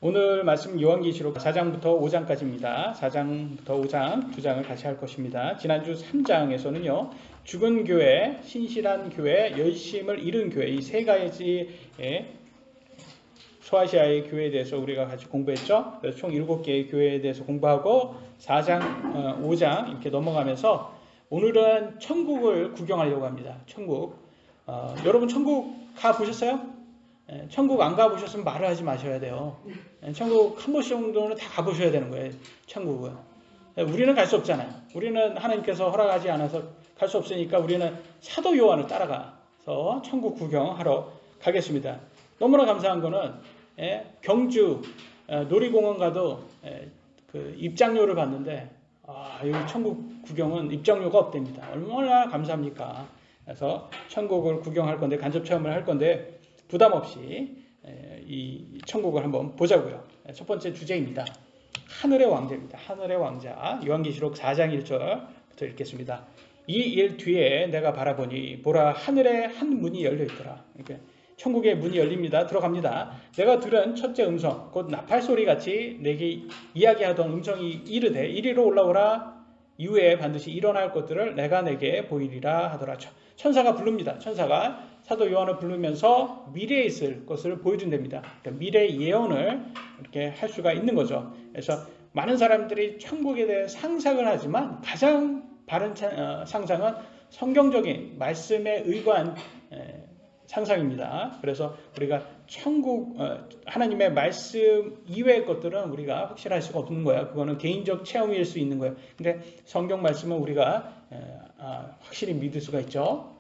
오늘 말씀 요한계시록 4장부터 5장까지입니다. 4장부터 5장 두 장을 같이 할 것입니다. 지난주 3장에서는요. 죽은 교회, 신실한 교회, 열심을 잃은 교회 이 세 가지의 소아시아의 교회에 대해서 우리가 같이 공부했죠. 그래서 총 7개의 교회에 대해서 공부하고 4장, 5장 이렇게 넘어가면서 오늘은 천국을 구경하려고 합니다. 천국. 여러분 천국 가보셨어요? 천국 안 가보셨으면 말을 하지 마셔야 돼요. 천국 한 번씩 정도는 다 가보셔야 되는 거예요. 천국은. 우리는 갈 수 없잖아요. 우리는 하나님께서 허락하지 않아서 갈 수 없으니까 우리는 사도 요한을 따라가서 천국 구경하러 가겠습니다. 너무나 감사한 거는 경주 놀이공원 가도 그 입장료를 받는데 여기 천국 구경은 입장료가 없답니다. 얼마나 감사합니까? 그래서 천국을 구경할 건데 간접 체험을 할 건데 부담 없이 이 천국을 한번 보자고요. 첫 번째 주제입니다. 하늘의 왕자입니다. 하늘의 왕자. 요한계시록 4장 1절부터 읽겠습니다. 이 일 뒤에 내가 바라보니 보라 하늘에 한 문이 열려 있더라. 이렇게 천국의 문이 열립니다. 들어갑니다. 내가 들은 첫째 음성 곧 나팔 소리 같이 내게 이야기하던 음성이 이르되 이리로 올라오라. 이후에 반드시 일어날 것들을 내가 내게 보이리라 하더라. 천사가 부릅니다. 천사가 사도 요한을 부르면서 미래에 있을 것을 보여준답니다. 그러니까 미래 예언을 이렇게 할 수가 있는 거죠. 그래서 많은 사람들이 천국에 대해 상상을 하지만 가장 바른 상상은 성경적인 말씀에 의거한 상상입니다. 그래서 우리가 천국 하나님의 말씀 이외의 것들은 우리가 확실할 수가 없는 거예요. 그거는 개인적 체험일 수 있는 거예요. 근데 성경 말씀은 우리가 확실히 믿을 수가 있죠.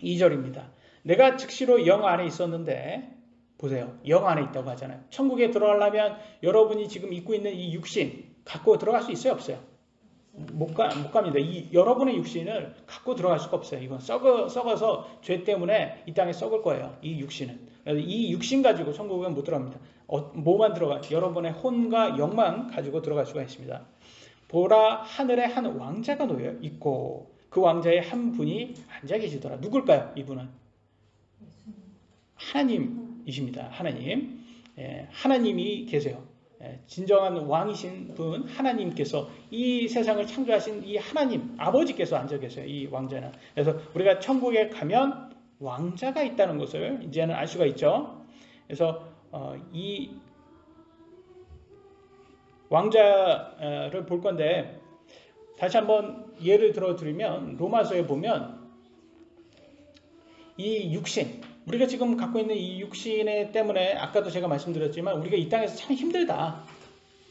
2절입니다. 내가 즉시로 영 안에 있었는데 보세요. 영 안에 있다고 하잖아요. 천국에 들어가려면 여러분이 지금 입고 있는 이 육신 갖고 들어갈 수 있어요? 없어요? 못 갑니다. 이 여러분의 육신을 갖고 들어갈 수가 없어요. 이건 썩어서 죄 때문에 이 땅에 썩을 거예요. 이 육신은. 이 육신 가지고 천국은 못 들어갑니다. 뭐만 들어가? 여러분의 혼과 영만 가지고 들어갈 수가 있습니다. 보라 하늘에 한 왕자가 놓여 있고 그 왕자의 한 분이 앉아 계시더라. 누굴까요? 이분은 하나님이십니다. 하나님. 하나님이 계세요. 진정한 왕이신 분 하나님께서 이 세상을 창조하신 이 하나님 아버지께서 앉아 계세요. 이 왕자는. 그래서 우리가 천국에 가면 왕자가 있다는 것을 이제는 알 수가 있죠. 그래서 이 왕자를 볼 건데 다시 한번 예를 들어 드리면 로마서에 보면 이 육신 우리가 지금 갖고 있는 이 육신에 때문에 아까도 제가 말씀드렸지만 우리가 이 땅에서 참 힘들다.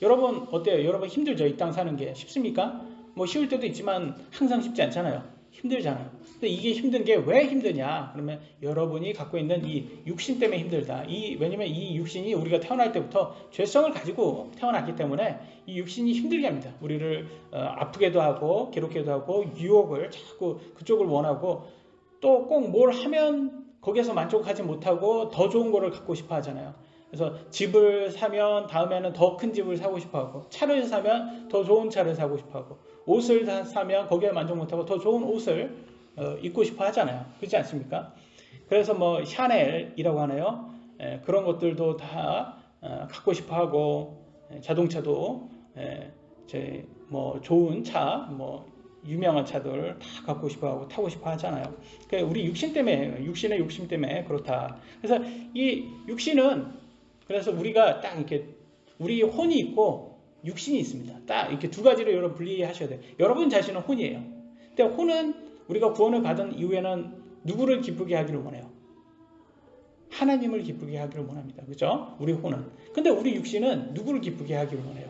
여러분 어때요? 여러분 힘들죠? 이 땅 사는 게 쉽습니까? 뭐 쉬울 때도 있지만 항상 쉽지 않잖아요. 힘들잖아요. 근데 이게 힘든 게 왜 힘드냐? 그러면 여러분이 갖고 있는 이 육신 때문에 힘들다. 왜냐면 이 육신이 우리가 태어날 때부터 죄성을 가지고 태어났기 때문에 이 육신이 힘들게 합니다. 우리를 아프게도 하고 괴롭게도 하고 유혹을 자꾸 그쪽을 원하고 또 꼭 뭘 하면 거기에서 만족하지 못하고 더 좋은 거를 갖고 싶어 하잖아요. 그래서 집을 사면 다음에는 더 큰 집을 사고 싶어 하고 차를 사면 더 좋은 차를 사고 싶어 하고 옷을 사면 거기에 만족 못하고 더 좋은 옷을 입고 싶어 하잖아요. 그렇지 않습니까? 그래서 뭐 샤넬이라고 하나요? 그런 것들도 다 갖고 싶어 하고 자동차도 뭐 좋은 차 뭐 유명한 차들 다 갖고 싶어하고 타고 싶어 하잖아요. 그러니까 우리 육신 때문에 육신의 욕심 때문에 그렇다. 그래서 이 육신은 그래서 우리가 딱 이렇게 우리 혼이 있고 육신이 있습니다. 딱 이렇게 두 가지로 여러분 분리하셔야 돼요. 여러분 자신은 혼이에요. 근데 혼은 우리가 구원을 받은 이후에는 누구를 기쁘게 하기를 원해요? 하나님을 기쁘게 하기를 원합니다. 그렇죠? 우리 혼은. 근데 우리 육신은 누구를 기쁘게 하기를 원해요?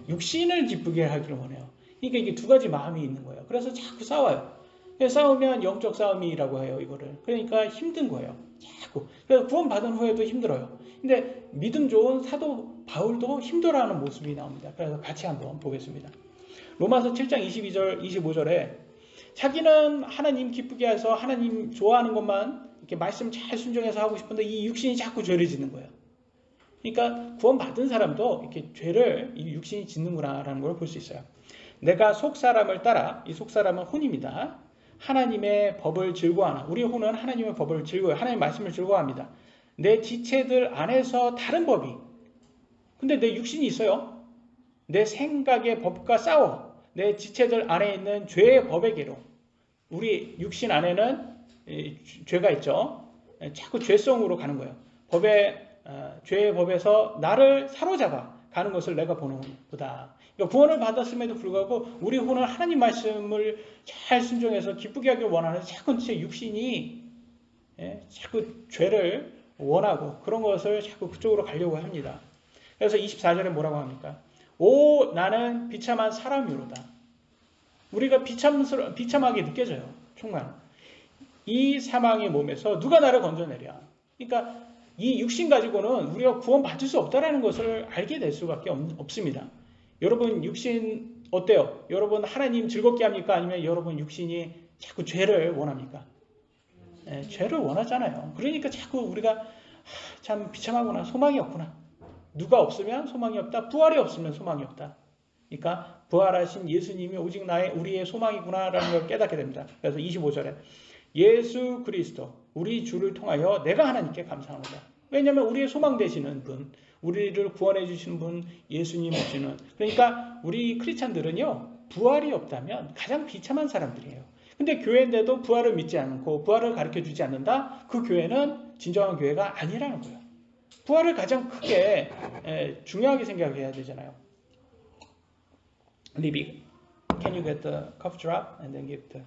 육신을 기쁘게 하기를 원해요. 그러니까 이게 두 가지 마음이 있는 거예요. 그래서 자꾸 싸워요. 싸우면 영적 싸움이라고 해요, 이거를. 그러니까 힘든 거예요. 자꾸. 그래서 구원 받은 후에도 힘들어요. 근데 믿음 좋은 사도 바울도 힘들어하는 모습이 나옵니다. 그래서 같이 한번 보겠습니다. 로마서 7장 22절, 25절에 자기는 하나님 기쁘게 해서 하나님 좋아하는 것만 이렇게 말씀 잘 순종해서 하고 싶은데 이 육신이 자꾸 죄를 짓는 거예요. 그러니까 구원 받은 사람도 이렇게 죄를 이 육신이 짓는구나라는 걸 볼 수 있어요. 내가 속사람을 따라 이 속사람은 혼입니다. 하나님의 법을 즐거워하나 우리 혼은 하나님의 법을 즐거워해요. 하나님의 말씀을 즐거워합니다. 내 지체들 안에서 다른 법이, 근데 내 육신이 있어요. 내 생각의 법과 싸워. 내 지체들 안에 있는 죄의 법에게로. 우리 육신 안에는 죄가 있죠. 자꾸 죄성으로 가는 거예요. 죄의 법에서 나를 사로잡아 가는 것을 내가 보는 보다. 그러니까 구원을 받았음에도 불구하고 우리 혼은 하나님 말씀을 잘 순종해서 기쁘게 하길 원하는 자꾸 제 육신이 자꾸 죄를 원하고 그런 것을 자꾸 그쪽으로 가려고 합니다. 그래서 24절에 뭐라고 합니까? 오, 나는 비참한 사람이로다. 우리가 비참하게 느껴져요. 정말. 이 사망의 몸에서 누가 나를 건져내랴. 그러니까 이 육신 가지고는 우리가 구원 받을 수 없다는 것을 알게 될 수밖에 없습니다. 여러분 육신 어때요? 여러분 하나님 즐겁게 합니까? 아니면 여러분 육신이 자꾸 죄를 원합니까? 죄를 원하잖아요. 그러니까 자꾸 우리가 참 비참하구나. 소망이 없구나. 누가 없으면 소망이 없다. 부활이 없으면 소망이 없다. 그러니까 부활하신 예수님이 오직 우리의 소망이구나라는 걸 깨닫게 됩니다. 그래서 25절에 예수 그리스도 우리 주를 통하여 내가 하나님께 감사합니다. 왜냐하면 우리의 소망 되시는 분, 우리를 구원해 주시는 분 예수님 오시는, 그러니까 우리 크리스찬들은요 부활이 없다면 가장 비참한 사람들이에요. 근데 교회인데도 부활을 믿지 않고 부활을 가르쳐 주지 않는다? 그 교회는 진정한 교회가 아니라는 거예요. 부활을 가장 크게 중요하게 생각해야 되잖아요. Libby, can you get the cough drop and then give the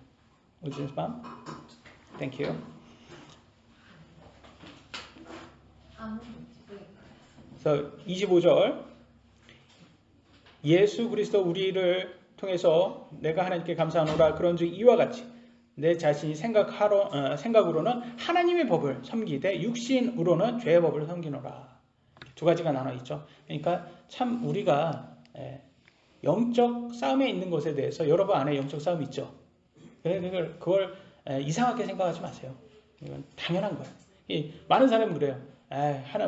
audience bomb? Thank you. 그래서 25절 예수 그리스도 우리를 통해서 내가 하나님께 감사하노라. 그런즉 이와 같이 내 자신이 생각으로는 하나님의 법을 섬기되 육신으로는 죄의 법을 섬기노라. 두 가지가 나눠 있죠. 그러니까 참 우리가 영적 싸움에 있는 것에 대해서 여러분 안에 영적 싸움이 있죠. 그걸 이상하게 생각하지 마세요. 이건 당연한 거예요. 많은 사람은 그래요.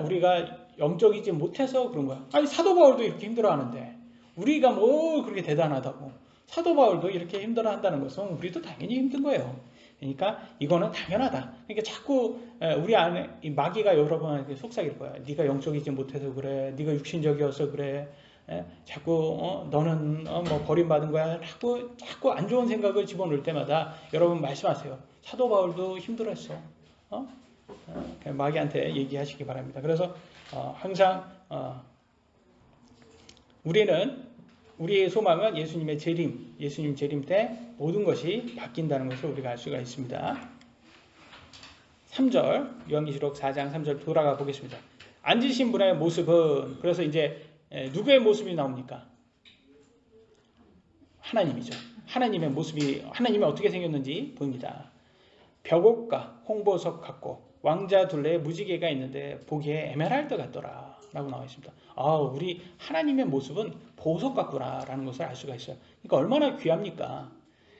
우리가 영적이지 못해서 그런 거야. 아니 사도 바울도 이렇게 힘들어하는데 우리가 뭐 그렇게 대단하다고. 사도 바울도 이렇게 힘들어한다는 것은 우리도 당연히 힘든 거예요. 그러니까 이거는 당연하다. 그러니까 자꾸 우리 안에 이 마귀가 여러분한테 속삭일 거야. 네가 영적이지 못해서 그래. 네가 육신적이어서 그래. 자꾸 너는 뭐 버림받은 거야 하고 자꾸 안 좋은 생각을 집어넣을 때마다 여러분 말씀하세요. 사도 바울도 힘들었어. 마귀한테 얘기하시기 바랍니다. 그래서 항상 우리의 소망은 예수님의 재림, 예수님 재림 때 모든 것이 바뀐다는 것을 우리가 알 수가 있습니다. 3절 요한계시록 4장 3절 돌아가 보겠습니다. 앉으신 분의 모습은, 그래서 이제 누구의 모습이 나옵니까? 하나님이죠. 하나님의 모습이, 하나님이 어떻게 생겼는지 보입니다. 벽옥과 홍보석 같고 왕자 둘레에 무지개가 있는데 보기에 에메랄드 같더라 라고 나와 있습니다. 우리 하나님의 모습은 보석 같구나 라는 것을 알 수가 있어요. 그러니까 얼마나 귀합니까?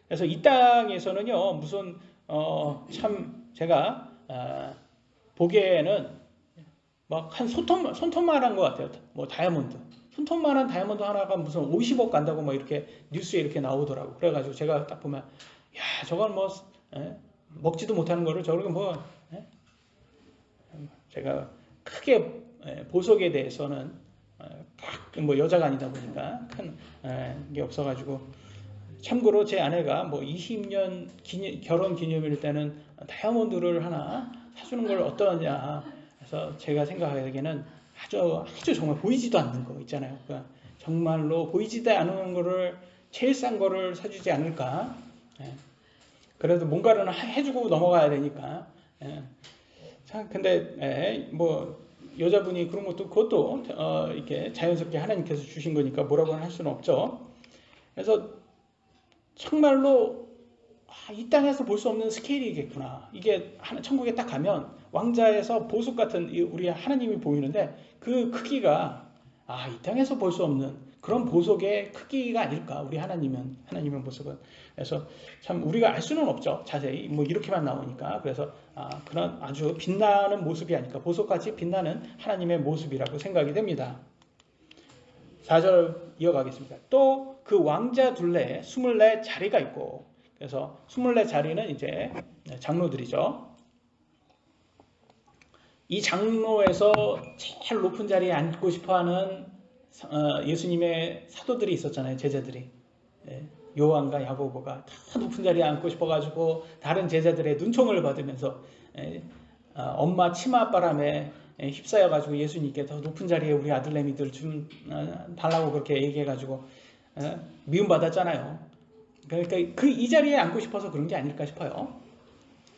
그래서 이 땅에서는요 무슨 참 제가 보기에는 막 한 손톱만한 것 같아요. 뭐 다이아몬드, 손톱만한 다이아몬드 하나가 무슨 50억 간다고 막 이렇게 뉴스에 이렇게 나오더라고. 그래가지고 제가 딱 보면 야 저건 뭐 먹지도 못하는 거를 저렇게 뭐 제가 크게 보석에 대해서는 뭐 여자가 아니다 보니까 큰 게 없어가지고, 참고로 제 아내가 뭐 20년 결혼 기념일 때는 다이아몬드를 하나 사주는 걸 어떠냐. 그래서 제가 생각하기에는 아주 정말 보이지도 않는 거 있잖아요. 그러니까 정말로 보이지도 않는 거를 제일 싼 거를 사주지 않을까. 그래도 뭔가를 해주고 넘어가야 되니까. 근데 뭐 여자분이 그런 것도 그것도 이렇게 자연스럽게 하나님께서 주신 거니까 뭐라고 할 수는 없죠. 그래서 정말로 이 땅에서 볼 수 없는 스케일이겠구나. 이게 천국에 딱 가면 왕자에서 보석 같은 우리 하나님이 보이는데 그 크기가 이 땅에서 볼 수 없는 그런 보석의 크기가 아닐까. 우리 하나님의 모습은. 그래서 참 우리가 알 수는 없죠. 자세히 뭐 이렇게만 나오니까. 그래서 그런 아주 빛나는 모습이 아닐까. 보석같이 빛나는 하나님의 모습이라고 생각이 됩니다. 4절 이어가겠습니다. 또 그 왕자 둘레에 24자리가 있고, 그래서 24자리는 이제 장로들이죠. 이 장로에서 제일 높은 자리에 앉고 싶어하는 예수님의 사도들이 있었잖아요. 제자들이. 요한과 야고보가 다 높은 자리에 앉고 싶어가지고 다른 제자들의 눈총을 받으면서 엄마 치맛바람에 휩싸여가지고 예수님께 더 높은 자리에 우리 아들내미들 좀 달라고 그렇게 얘기해가지고 미움받았잖아요. 그러니까 이 자리에 앉고 싶어서 그런 게 아닐까 싶어요.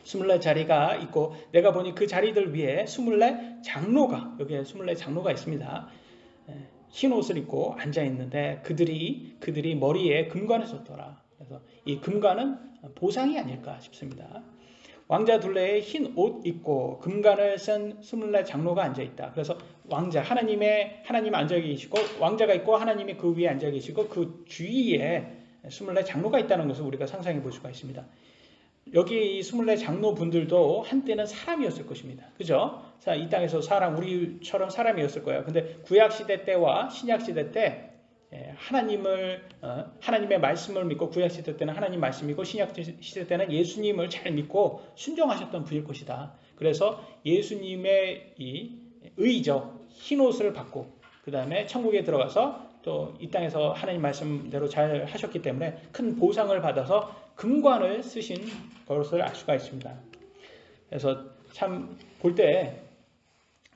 24자리가 있고 내가 보니 그 자리들 위에 24장로가 여기에 24장로가 있습니다. 흰 옷을 입고 앉아 있는데 그들이 머리에 금관을 썼더라. 그래서 이 금관은 보상이 아닐까 싶습니다. 왕자 둘레에 흰 옷 입고 금관을 쓴 24장로가 앉아 있다. 그래서 왕자 하나님 앉아 계시고 왕자가 있고 하나님이 그 위에 앉아 계시고 그 주위에 24장로가 있다는 것을 우리가 상상해 볼 수가 있습니다. 여기 이 24장로 분들도 한때는 사람이었을 것입니다. 그죠? 자, 이 땅에서 우리처럼 사람이었을 거예요. 근데 구약시대 때와 신약시대 때 하나님의 말씀을 믿고 구약시대 때는 하나님 말씀이고 신약시대 때는 예수님을 잘 믿고 순종하셨던 분일 것이다. 그래서 예수님의 이 의적 흰옷을 받고 그 다음에 천국에 들어가서 또 이 땅에서 하나님 말씀대로 잘 하셨기 때문에 큰 보상을 받아서 금관을 쓰신 것을 알 수가 있습니다. 그래서 참 볼 때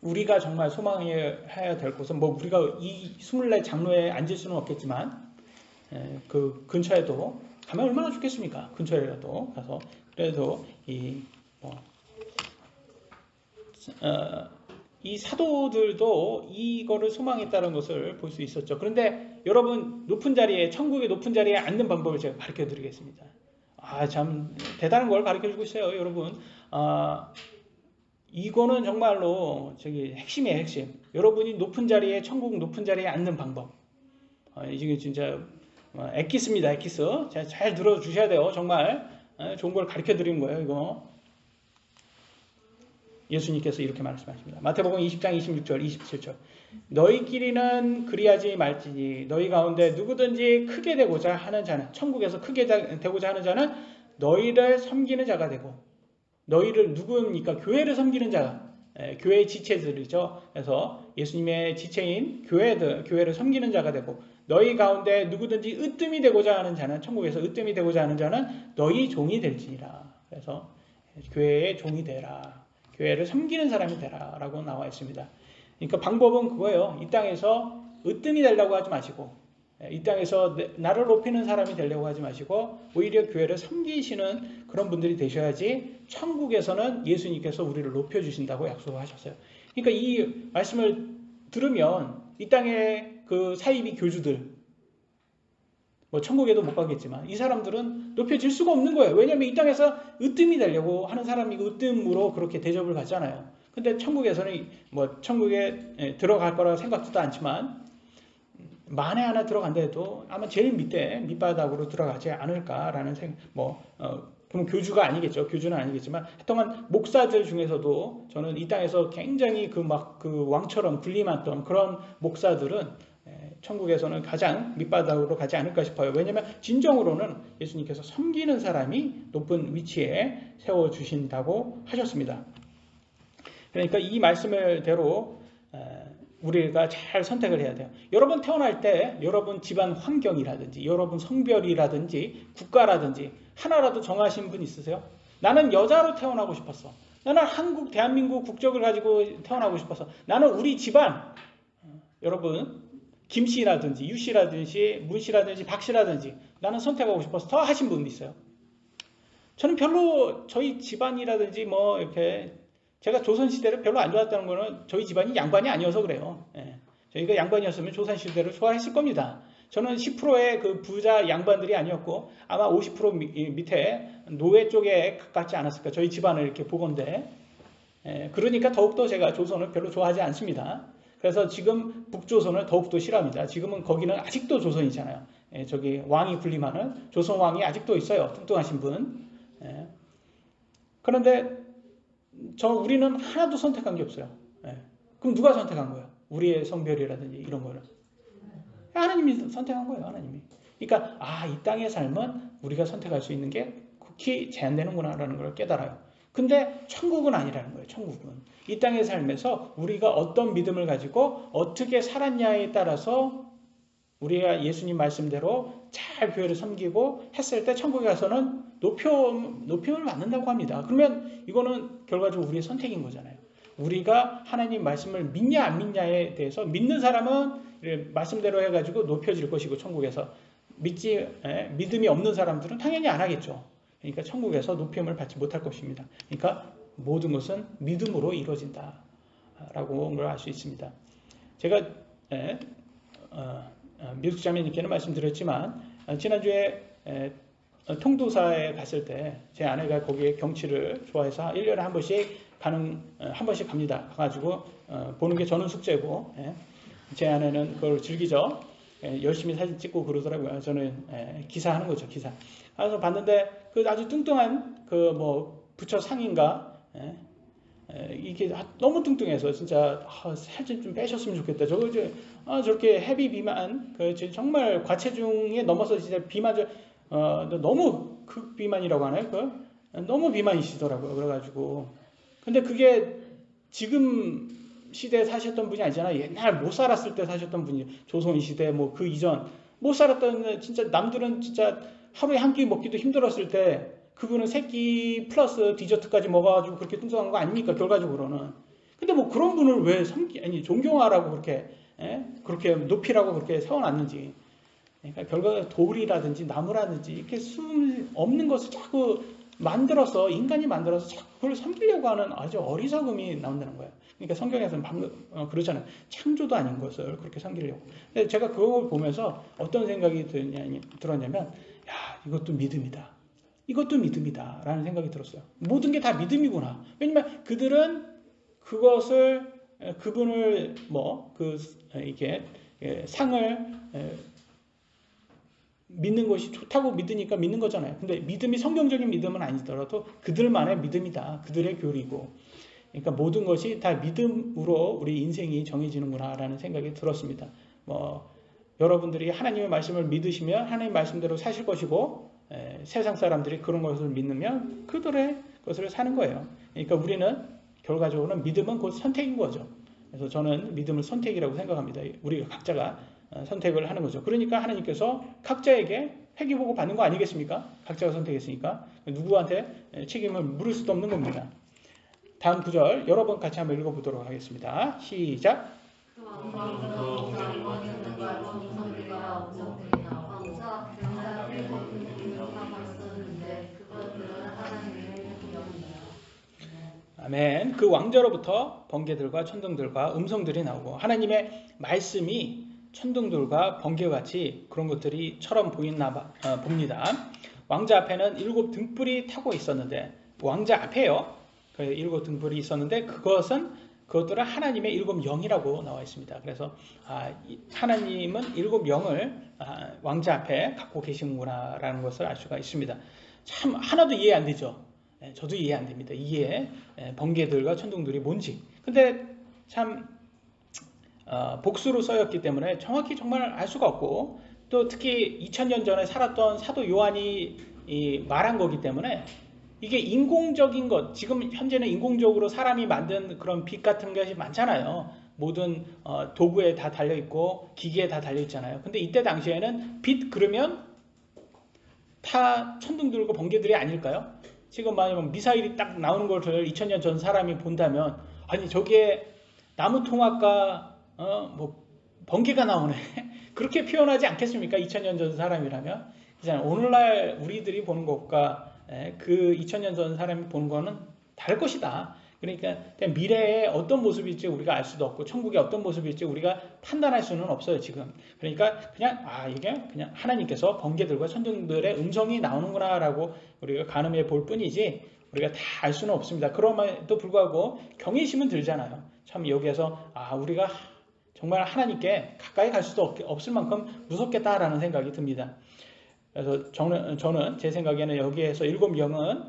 우리가 정말 소망해야 될 곳은 우리가 이 24장로에 앉을 수는 없겠지만 그 근처에도 가면 얼마나 좋겠습니까? 근처에라도 가서 그래도 이 사도들도 이거를 소망했다는 것을 볼 수 있었죠. 그런데 여러분 천국의 높은 자리에 앉는 방법을 제가 가르쳐 드리겠습니다. 참 대단한 걸 가르쳐 주고 있어요, 여러분. 이거는 정말로 핵심이에요, 핵심. 여러분이 천국 높은 자리에 앉는 방법. 이게 진짜 엑기스입니다, 엑기스. 잘 들어주셔야 돼요. 정말 좋은 걸 가르쳐 드리는 거예요, 이거. 예수님께서 이렇게 말씀하십니다. 마태복음 20장 26절 27절 너희끼리는 그리하지 말지니 너희 가운데 누구든지 크게 되고자 하는 자는 천국에서 크게 되고자 하는 자는 너희를 섬기는 자가 되고 너희를 누구입니까? 교회를 섬기는 자가 교회의 지체들이죠. 그래서 예수님의 지체인 교회를 섬기는 자가 되고 너희 가운데 누구든지 으뜸이 되고자 하는 자는 천국에서 으뜸이 되고자 하는 자는 너희 종이 될지니라. 그래서 교회의 종이 되라. 교회를 섬기는 사람이 되라 라고 나와 있습니다. 그러니까 방법은 그거예요. 이 땅에서 으뜸이 되려고 하지 마시고 이 땅에서 나를 높이는 사람이 되려고 하지 마시고 오히려 교회를 섬기시는 그런 분들이 되셔야지 천국에서는 예수님께서 우리를 높여주신다고 약속하셨어요. 그러니까 이 말씀을 들으면 이 땅의 그 사이비 교주들 천국에도 못 가겠지만 이 사람들은 높여질 수가 없는 거예요. 왜냐하면 이 땅에서 으뜸이 되려고 하는 사람이 으뜸으로 그렇게 대접을 받잖아요. 근데 천국에서는 천국에 들어갈 거라고 생각지도 않지만 만에 하나 들어간다 해도 아마 제일 밑바닥으로 들어가지 않을까라는 그럼 교주가 아니겠죠. 교주는 아니겠지만 하여간 목사들 중에서도 저는 이 땅에서 굉장히 그 왕처럼 군림했던 그런 목사들은 천국에서는 가장 밑바닥으로 가지 않을까 싶어요. 왜냐하면 진정으로는 예수님께서 섬기는 사람이 높은 위치에 세워주신다고 하셨습니다. 그러니까 이 말씀대로 우리가 잘 선택을 해야 돼요. 여러분 태어날 때 여러분 집안 환경이라든지 여러분 성별이라든지 국가라든지 하나라도 정하신 분 있으세요? 나는 여자로 태어나고 싶었어. 나는 대한민국 국적을 가지고 태어나고 싶어서 나는 우리 집안 여러분 김씨라든지 유씨라든지 문씨라든지 박씨라든지 나는 선택하고 싶어서 더 하신 분 있어요. 저는 별로 저희 집안이라든지 이렇게 제가 조선시대를 별로 안 좋아했다는 거는 저희 집안이 양반이 아니어서 그래요. 저희가 양반이었으면 조선시대를 좋아했을 겁니다. 저는 10%의 그 부자 양반들이 아니었고 아마 50% 밑에 노예 쪽에 가깝지 않았을까. 저희 집안을 이렇게 보건대. 그러니까 더욱더 제가 조선을 별로 좋아하지 않습니다. 그래서 지금 북조선을 더욱더 싫어합니다. 지금은 거기는 아직도 조선이잖아요. 저기 왕이 군림하는 조선 왕이 아직도 있어요. 뚱뚱하신 분. 그런데 우리는 하나도 선택한 게 없어요. 그럼 누가 선택한 거예요? 우리의 성별이라든지 이런 거를. 하나님이 선택한 거예요. 하나님이. 그러니까 이 땅의 삶은 우리가 선택할 수 있는 게 극히 제한되는구나 라는 걸 깨달아요. 근데 천국은 아니라는 거예요. 천국은 이 땅의 삶에서 우리가 어떤 믿음을 가지고 어떻게 살았냐에 따라서 우리가 예수님 말씀대로 잘 교회를 섬기고 했을 때 천국에 가서는 높임을 받는다고 합니다. 그러면 이거는 결과적으로 우리의 선택인 거잖아요. 우리가 하나님 말씀을 믿냐 안 믿냐에 대해서 믿는 사람은 말씀대로 해가지고 높여질 것이고 천국에서 믿음이 없는 사람들은 당연히 안 하겠죠. 그러니까 천국에서 높임을 받지 못할 것입니다. 그러니까 모든 것은 믿음으로 이루어진다라고 걸 알 수 있습니다. 제가 미숙 자매님께는 말씀드렸지만 지난주에 통도사에 갔을 때 제 아내가 거기에 경치를 좋아해서 1년에 한 번씩 갑니다. 가가지고 보는 게 저는 숙제고 제 아내는 그걸 즐기죠. 열심히 사진 찍고 그러더라고요. 저는 기사하는 거죠. 기사. 그래서 봤는데 그 아주 뚱뚱한 그 뭐 부처 상인가 이게 너무 뚱뚱해서 진짜 살좀 좀 빼셨으면 좋겠다. 저렇게 헤비 비만 정말 과체중에 넘어서 진짜 비만 너무 극비만이라고 하나요? 너무 비만이시더라고요. 그래가지고 근데 그게 지금 시대에 사셨던 분이 아니잖아요. 옛날 못 살았을 때 사셨던 분이 조선 시대 뭐 그 이전 못 살았던 진짜 남들은 진짜 하루에 한 끼 먹기도 힘들었을 때 그분은 세 끼 플러스 디저트까지 먹어가지고 그렇게 뚱뚱한 거 아닙니까? 결과적으로는. 근데 뭐 그런 분을 왜 존경하라고 그렇게 높이라고 그렇게 세워놨는지. 그러니까 결과가 돌이라든지 나무라든지 이렇게 숨 없는 것을 자꾸 인간이 만들어서 자꾸 그걸 섬기려고 하는 아주 어리석음이 나온다는 거예요. 그러니까 성경에서는 그러잖아요. 창조도 아닌 것을 그렇게 섬기려고. 근데 제가 그걸 보면서 어떤 생각이 들었냐면, 야, 이것도 믿음이다. 이것도 믿음이다. 라는 생각이 들었어요. 모든 게 다 믿음이구나. 왜냐면 그들은 그분을 이게 상을 믿는 것이 좋다고 믿으니까 믿는 거잖아요. 근데 믿음이 성경적인 믿음은 아니더라도 그들만의 믿음이다. 그들의 교리고. 그러니까 모든 것이 다 믿음으로 우리 인생이 정해지는구나 라는 생각이 들었습니다. 여러분들이 하나님의 말씀을 믿으시면 하나님 말씀대로 사실 것이고 세상 사람들이 그런 것을 믿으면 그들의 것을 사는 거예요. 그러니까 우리는 결과적으로는 믿음은 곧 선택인 거죠. 그래서 저는 믿음을 선택이라고 생각합니다. 우리가 각자가 선택을 하는 거죠. 그러니까 하나님께서 각자에게 회개보고 받는 거 아니겠습니까? 각자가 선택했으니까 누구한테 책임을 물을 수도 없는 겁니다. 다음 구절 여러 번 같이 한번 읽어보도록 하겠습니다. 시작. 아멘. 그 왕자로부터 번개들과 천둥들과 음성들이 나오고 하나님의 말씀이 천둥들과 번개같이 그런 것들이처럼 봅니다. 왕자 앞에는 7 등불이 타고 있었는데 왕자 앞에요. 그 7 등불이 있었는데 그것들은 하나님의 7 영이라고 나와 있습니다. 그래서 하나님은 7 영을 왕자 앞에 갖고 계시는구나라는 것을 알 수가 있습니다. 참 하나도 이해 안 되죠. 저도 이해 안 됩니다. 번개들과 천둥들이 뭔지. 근데 참 복수로 써였기 때문에 정확히 정말 알 수가 없고 또 특히 2000년 전에 살았던 사도 요한이 말한 거기 때문에 이게 인공적인 것, 지금 현재는 인공적으로 사람이 만든 그런 빛 같은 것이 많잖아요. 모든 도구에 다 달려있고 기계에 다 달려있잖아요. 근데 이때 당시에는 빛 그러면 다 천둥 들고 번개들이 아닐까요? 지금 만약 미사일이 딱 나오는 것을 2000년 전 사람이 본다면 아니 저게 나무 통학과 번개가 나오네 그렇게 표현하지 않겠습니까? 2000년 전 사람이라면. 오늘날 우리들이 보는 것과 그 2000년 전 사람이 보는 거는 다를 것이다. 그러니까 미래에 어떤 모습일지 우리가 알 수도 없고 천국이 어떤 모습일지 우리가 판단할 수는 없어요 지금. 그러니까 이게 그냥 하나님께서 번개들과 천둥들의 음성이 나오는구나 라고 우리가 가늠해 볼 뿐이지 우리가 다 알 수는 없습니다. 그럼에도 불구하고 경외심은 들잖아요. 참 여기에서 우리가 정말 하나님께 가까이 갈 수도 없을 만큼 무섭겠다라는 생각이 듭니다. 그래서 저는 제 생각에는 여기에서 7 영은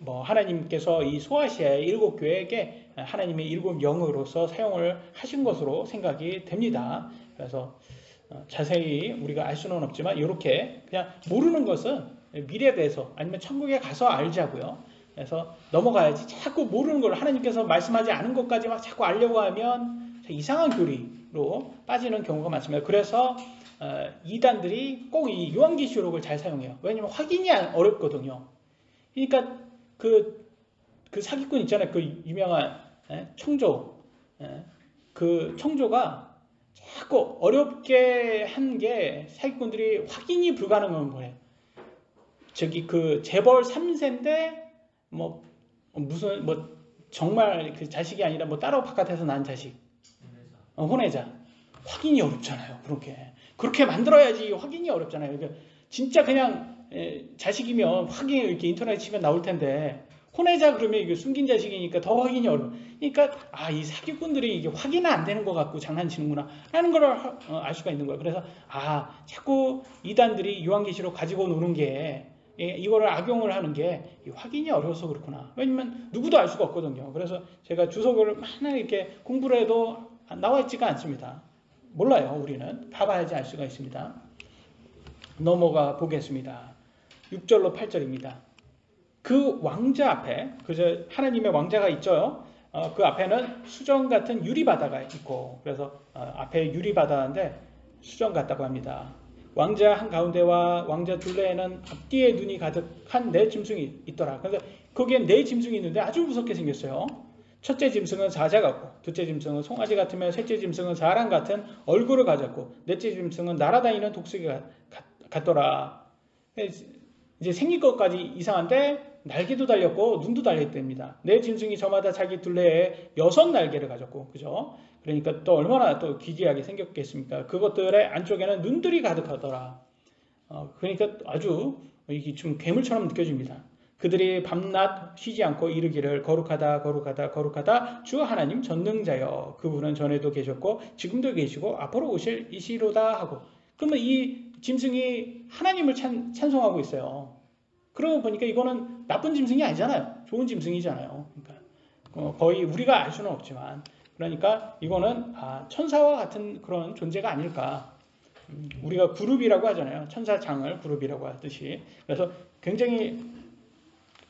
하나님께서 이 소아시아의 7 교회에게 하나님의 7 영으로서 사용을 하신 것으로 생각이 됩니다. 그래서 자세히 우리가 알 수는 없지만 이렇게 그냥 모르는 것은 미래에 대해서 아니면 천국에 가서 알자고요. 그래서 넘어가야지. 자꾸 모르는 걸 하나님께서 말씀하지 않은 것까지 막 자꾸 알려고 하면 이상한 교리로 빠지는 경우가 많습니다. 그래서 이단들이 꼭 이 요한계시록을 잘 사용해요. 왜냐하면 확인이 어렵거든요. 그러니까 그 사기꾼 있잖아요. 그 유명한 청조. 그 청조가 자꾸 어렵게 한 게 사기꾼들이 확인이 불가능한 거예요. 저기 그 재벌 3세인데 뭐 무슨 뭐 정말 그 자식이 아니라 뭐 따로 바깥에서 난 자식. 혼외자. 확인이 어렵잖아요. 그렇게 만들어야지 확인이 어렵잖아요. 그러니까 진짜 그냥 자식이면 확인 이렇게 인터넷 치면 나올 텐데 혼외자 그러면 이게 숨긴 자식이니까 더 확인이 어려워. 그러니까 이 사기꾼들이 이게 확인은 안 되는 것 같고 장난치는구나 라는 걸 알 수가 있는 거예요. 그래서 자꾸 이단들이 요한계시록 가지고 노는 게 이거를 악용을 하는 게 확인이 어려워서 그렇구나. 왜냐면 누구도 알 수가 없거든요. 그래서 제가 주석을 맨날 이렇게 공부를 해도 나와 있지가 않습니다. 몰라요. 우리는 봐봐야지 알 수가 있습니다. 넘어가 보겠습니다. 6절로 8절입니다. 그 왕자 앞에 그저 하나님의 왕자가 있죠. 그 앞에는 수정 같은 유리바다가 있고 그래서 앞에 유리바다인데 수정 같다고 합니다. 왕자 한가운데와 왕자 둘레에는 앞뒤에 눈이 가득한 네 짐승이 있더라. 그래서 거기에 네 짐승이 있는데 아주 무섭게 생겼어요. 첫째 짐승은 사자 같고 둘째 짐승은 송아지 같으며 셋째 짐승은 사람 같은 얼굴을 가졌고 넷째 짐승은 날아다니는 독수리 같더라. 이제 생긴 것까지 이상한데 날개도 달렸고 눈도 달려있답니다. 네 짐승이 저마다 자기 둘레에 6날개를 가졌고 그죠? 그러니까 또 얼마나 또 기괴하게 생겼겠습니까? 그것들의 안쪽에는 눈들이 가득하더라. 그러니까 아주 이게 좀 괴물처럼 느껴집니다. 그들이 밤낮 쉬지 않고 이르기를 거룩하다 거룩하다 거룩하다 주 하나님 전능자여 그분은 전에도 계셨고 지금도 계시고 앞으로 오실 이시로다 하고 그러면 이 짐승이 하나님을 찬송하고 있어요. 그러고 보니까 이거는 나쁜 짐승이 아니잖아요. 좋은 짐승이잖아요. 그러니까 거의 우리가 알 수는 없지만 그러니까 이거는 천사와 같은 그런 존재가 아닐까. 우리가 그룹이라고 하잖아요. 천사장을 그룹이라고 하듯이. 그래서 굉장히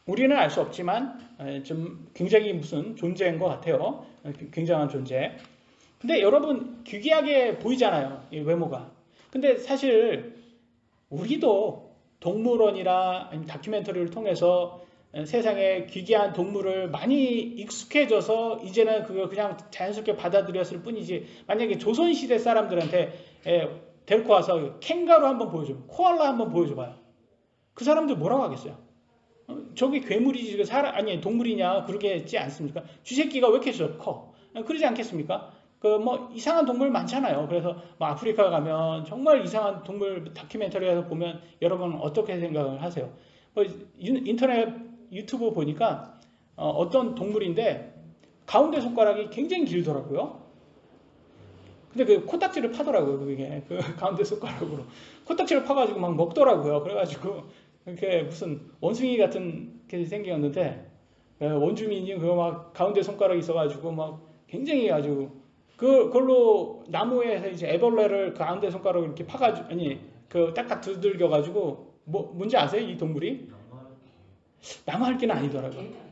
우리는 알 수 없지만 좀 굉장히 무슨 존재인 것 같아요. 굉장한 존재. 근데 여러분 기괴하게 보이잖아요. 이 외모가. 근데 사실 우리도 동물원이나 다큐멘터리를 통해서 세상에 기괴한 동물을 많이 익숙해져서 이제는 그걸 그냥 자연스럽게 받아들였을 뿐이지 만약에 조선시대 사람들한테 데리고 와서 캥거루 한번 보여줘, 코알라 한번 보여줘봐요. 그 사람들 뭐라고 하겠어요? 저기 괴물이지 사람 아니 동물이냐 그러겠지 않습니까? 쥐새끼가 왜 이렇게 커? 그러지 않겠습니까? 뭐 이상한 동물 많잖아요. 그래서 뭐 아프리카 가면 정말 이상한 동물 다큐멘터리에서 보면 여러분 어떻게 생각을 하세요? 뭐 인터넷 유튜브 보니까 어떤 동물인데 가운데 손가락이 굉장히 길더라고요. 근데 그 코딱지를 파더라고요. 그게 그 가운데 손가락으로 코딱지를 파가지고 막 먹더라고요. 그래가지고 이렇게 무슨 원숭이 같은 게 생겼는데 원주민이 그거 막 가운데 손가락이 있어가지고 막 굉장히 아주 그걸로 나무에서 이제 애벌레를 그 가운데 손가락으로 이렇게 파가지고 그 딱딱 두들겨가지고 뭐 뭔지 아세요? 이 동물이? 나무핥기는 아니더라고요.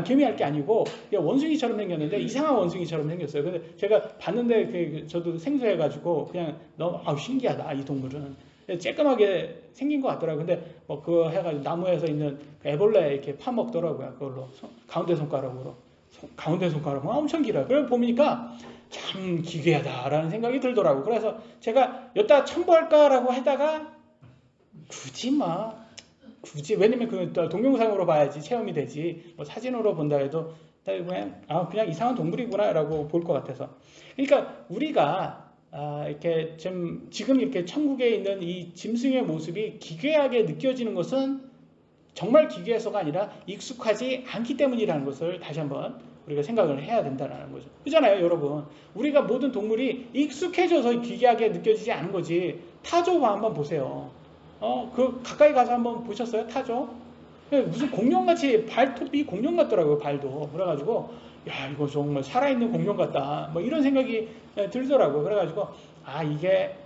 개미핥기 아니고 원숭이처럼 생겼는데 이상한 원숭이처럼 생겼어요. 근데 제가 봤는데 저도 생소해가지고 그냥 너무 신기하다 이 동물은. 쬐끔하게 생긴 것 같더라고요. 근데 뭐 그거 해가지고 나무에서 있는 애벌레 이렇게 파먹더라고요. 그걸로 가운데 손가락으로. 가운데 손가락은 엄청 길어요. 그걸 보니까 참 기괴하다라는 생각이 들더라고요. 그래서 제가 여기다 첨부할까라고 하다가 굳이 왜냐면 그 동영상으로 봐야지 체험이 되지 뭐 사진으로 본다 해도 그냥 이상한 동물이구나라고 볼 것 같아서. 그러니까 우리가 이렇게 지금 이렇게 천국에 있는 이 짐승의 모습이 기괴하게 느껴지는 것은 정말 기괴해서가 아니라 익숙하지 않기 때문이라는 것을 다시 한번 우리가 생각을 해야 된다는 거죠. 그잖아요, 여러분. 우리가 모든 동물이 익숙해져서 기괴하게 느껴지지 않은 거지. 타조 한번 보세요. 그 가까이 가서 한번 보셨어요? 타조? 무슨 공룡같이 발톱이 공룡 같더라고요, 발도. 그래가지고 야 이거 정말 살아있는 공룡 같다. 뭐 이런 생각이 들더라고요. 그래가지고 이게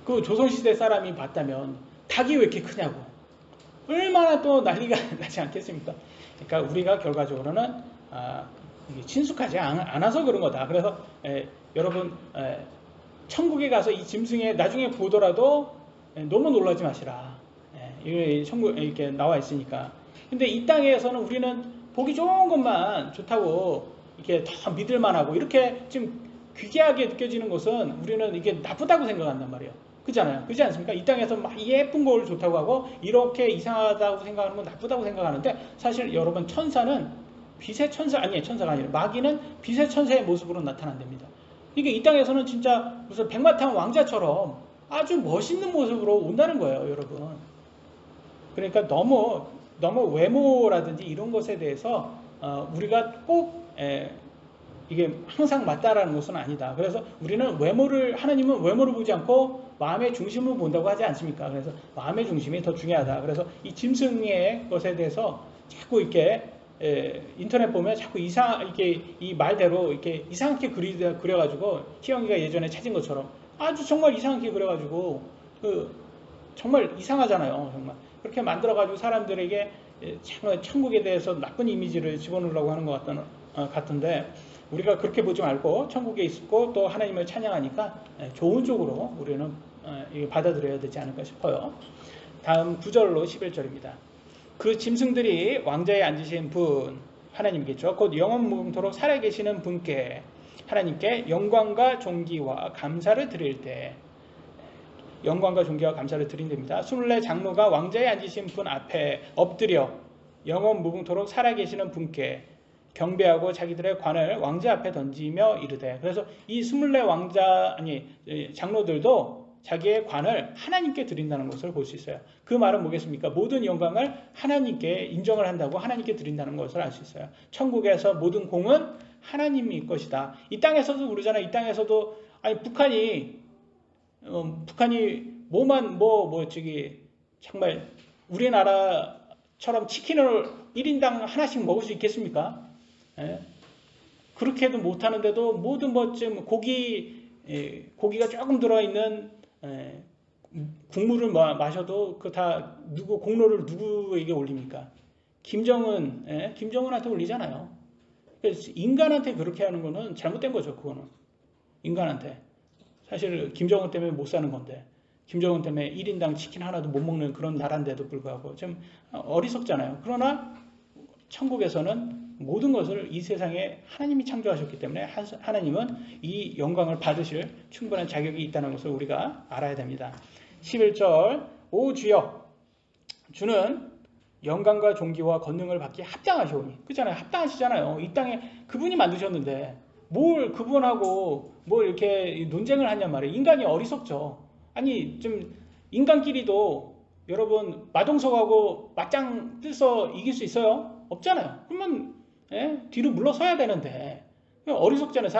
그 조선시대 사람이 봤다면 닭이 왜 이렇게 크냐고. 얼마나 또 난리가 나지 않겠습니까? 그러니까 우리가 결과적으로는 이게 친숙하지 않아서 그런 거다. 그래서 여러분 천국에 가서 이 짐승에 나중에 보더라도 너무 놀라지 마시라. 이게 천국 이렇게 나와 있으니까. 근데 이 땅에서는 우리는 보기 좋은 것만 좋다고 이렇게 더 믿을만하고 이렇게 지금 귀하게 느껴지는 것은 우리는 이게 나쁘다고 생각한단 말이에요. 그렇잖아요. 그렇지 않습니까? 이 땅에서 막 예쁜 걸 좋다고 하고 이렇게 이상하다고 생각하는 건 나쁘다고 생각하는데 사실 여러분 천사는 빛의 천사 아니에요. 천사가 아니라 마귀는 빛의 천사의 모습으로 나타난답니다. 그러니까 이 땅에서는 진짜 무슨 백마탄 왕자처럼 아주 멋있는 모습으로 온다는 거예요, 여러분. 그러니까 너무 외모라든지 이런 것에 대해서 우리가 꼭 이게 항상 맞다라는 것은 아니다. 그래서 우리는 하나님은 외모를 보지 않고 마음의 중심을 본다고 하지 않습니까? 그래서 마음의 중심이 더 중요하다. 그래서 이 짐승의 것에 대해서 자꾸 이렇게 인터넷 보면 자꾸 이렇게 이 말대로 이렇게 이상하게 그려가지고 희영이가 예전에 찾은 것처럼 아주 정말 이상하게 그려가지고 정말 이상하잖아요. 정말 그렇게 만들어가지고 사람들에게 천국에 대해서 나쁜 이미지를 집어넣으려고 하는 것 같은데 우리가 그렇게 보지 말고 천국에 있고 또 하나님을 찬양하니까 좋은 쪽으로 우리는 받아들여야 되지 않을까 싶어요. 다음 9절로 11절입니다. 그 짐승들이 왕자에 앉으신 분 하나님이겠죠. 곧 영원무궁토록 살아계시는 분께 하나님께 영광과 존귀와 감사를 드릴 때 영광과 존귀와 감사를 드린답니다. 24 장로가 왕자에 앉으신 분 앞에 엎드려 영원무궁토록 살아계시는 분께 경배하고 자기들의 관을 왕자 앞에 던지며 이르되 그래서 이 24 장로들도 자기의 관을 하나님께 드린다는 것을 볼 수 있어요. 그 말은 뭐겠습니까? 모든 영광을 하나님께 인정을 한다고 하나님께 드린다는 것을 알 수 있어요. 천국에서 모든 공은 하나님이 것이다. 이 땅에서도 그러잖아요. 이 땅에서도 북한이 정말 우리나라처럼 치킨을 1인당 하나씩 먹을 수 있겠습니까? 그렇게도 못하는데도 모든 고기가 조금 들어있는 국물을 마셔도 그 다 공로를 누구에게 올립니까? 김정은한테 올리잖아요. 그래서 인간한테 그렇게 하는 거는 잘못된 거죠. 그거는 인간한테 사실 김정은 때문에 못 사는 건데 김정은 때문에 1인당 치킨 하나도 못 먹는 그런 나라인데도 불구하고 좀 어리석잖아요. 그러나 천국에서는 모든 것을 이 세상에 하나님이 창조하셨기 때문에 하나님은 이 영광을 받으실 충분한 자격이 있다는 것을 우리가 알아야 됩니다. 11절 오 주여 주는 영광과 존귀와 권능을 받기에 합당하시오니 그렇잖아요. 합당하시잖아요. 이 땅에 그분이 만드셨는데 뭘 그분하고 뭘 이렇게 논쟁을 하냔 말이에요. 인간이 어리석죠. 아니 좀 인간끼리도 여러분 마동석하고 맞짱 뜨서 이길 수 있어요? 없잖아요. 그러면 뒤로 물러서야 되는데 어리석잖아요.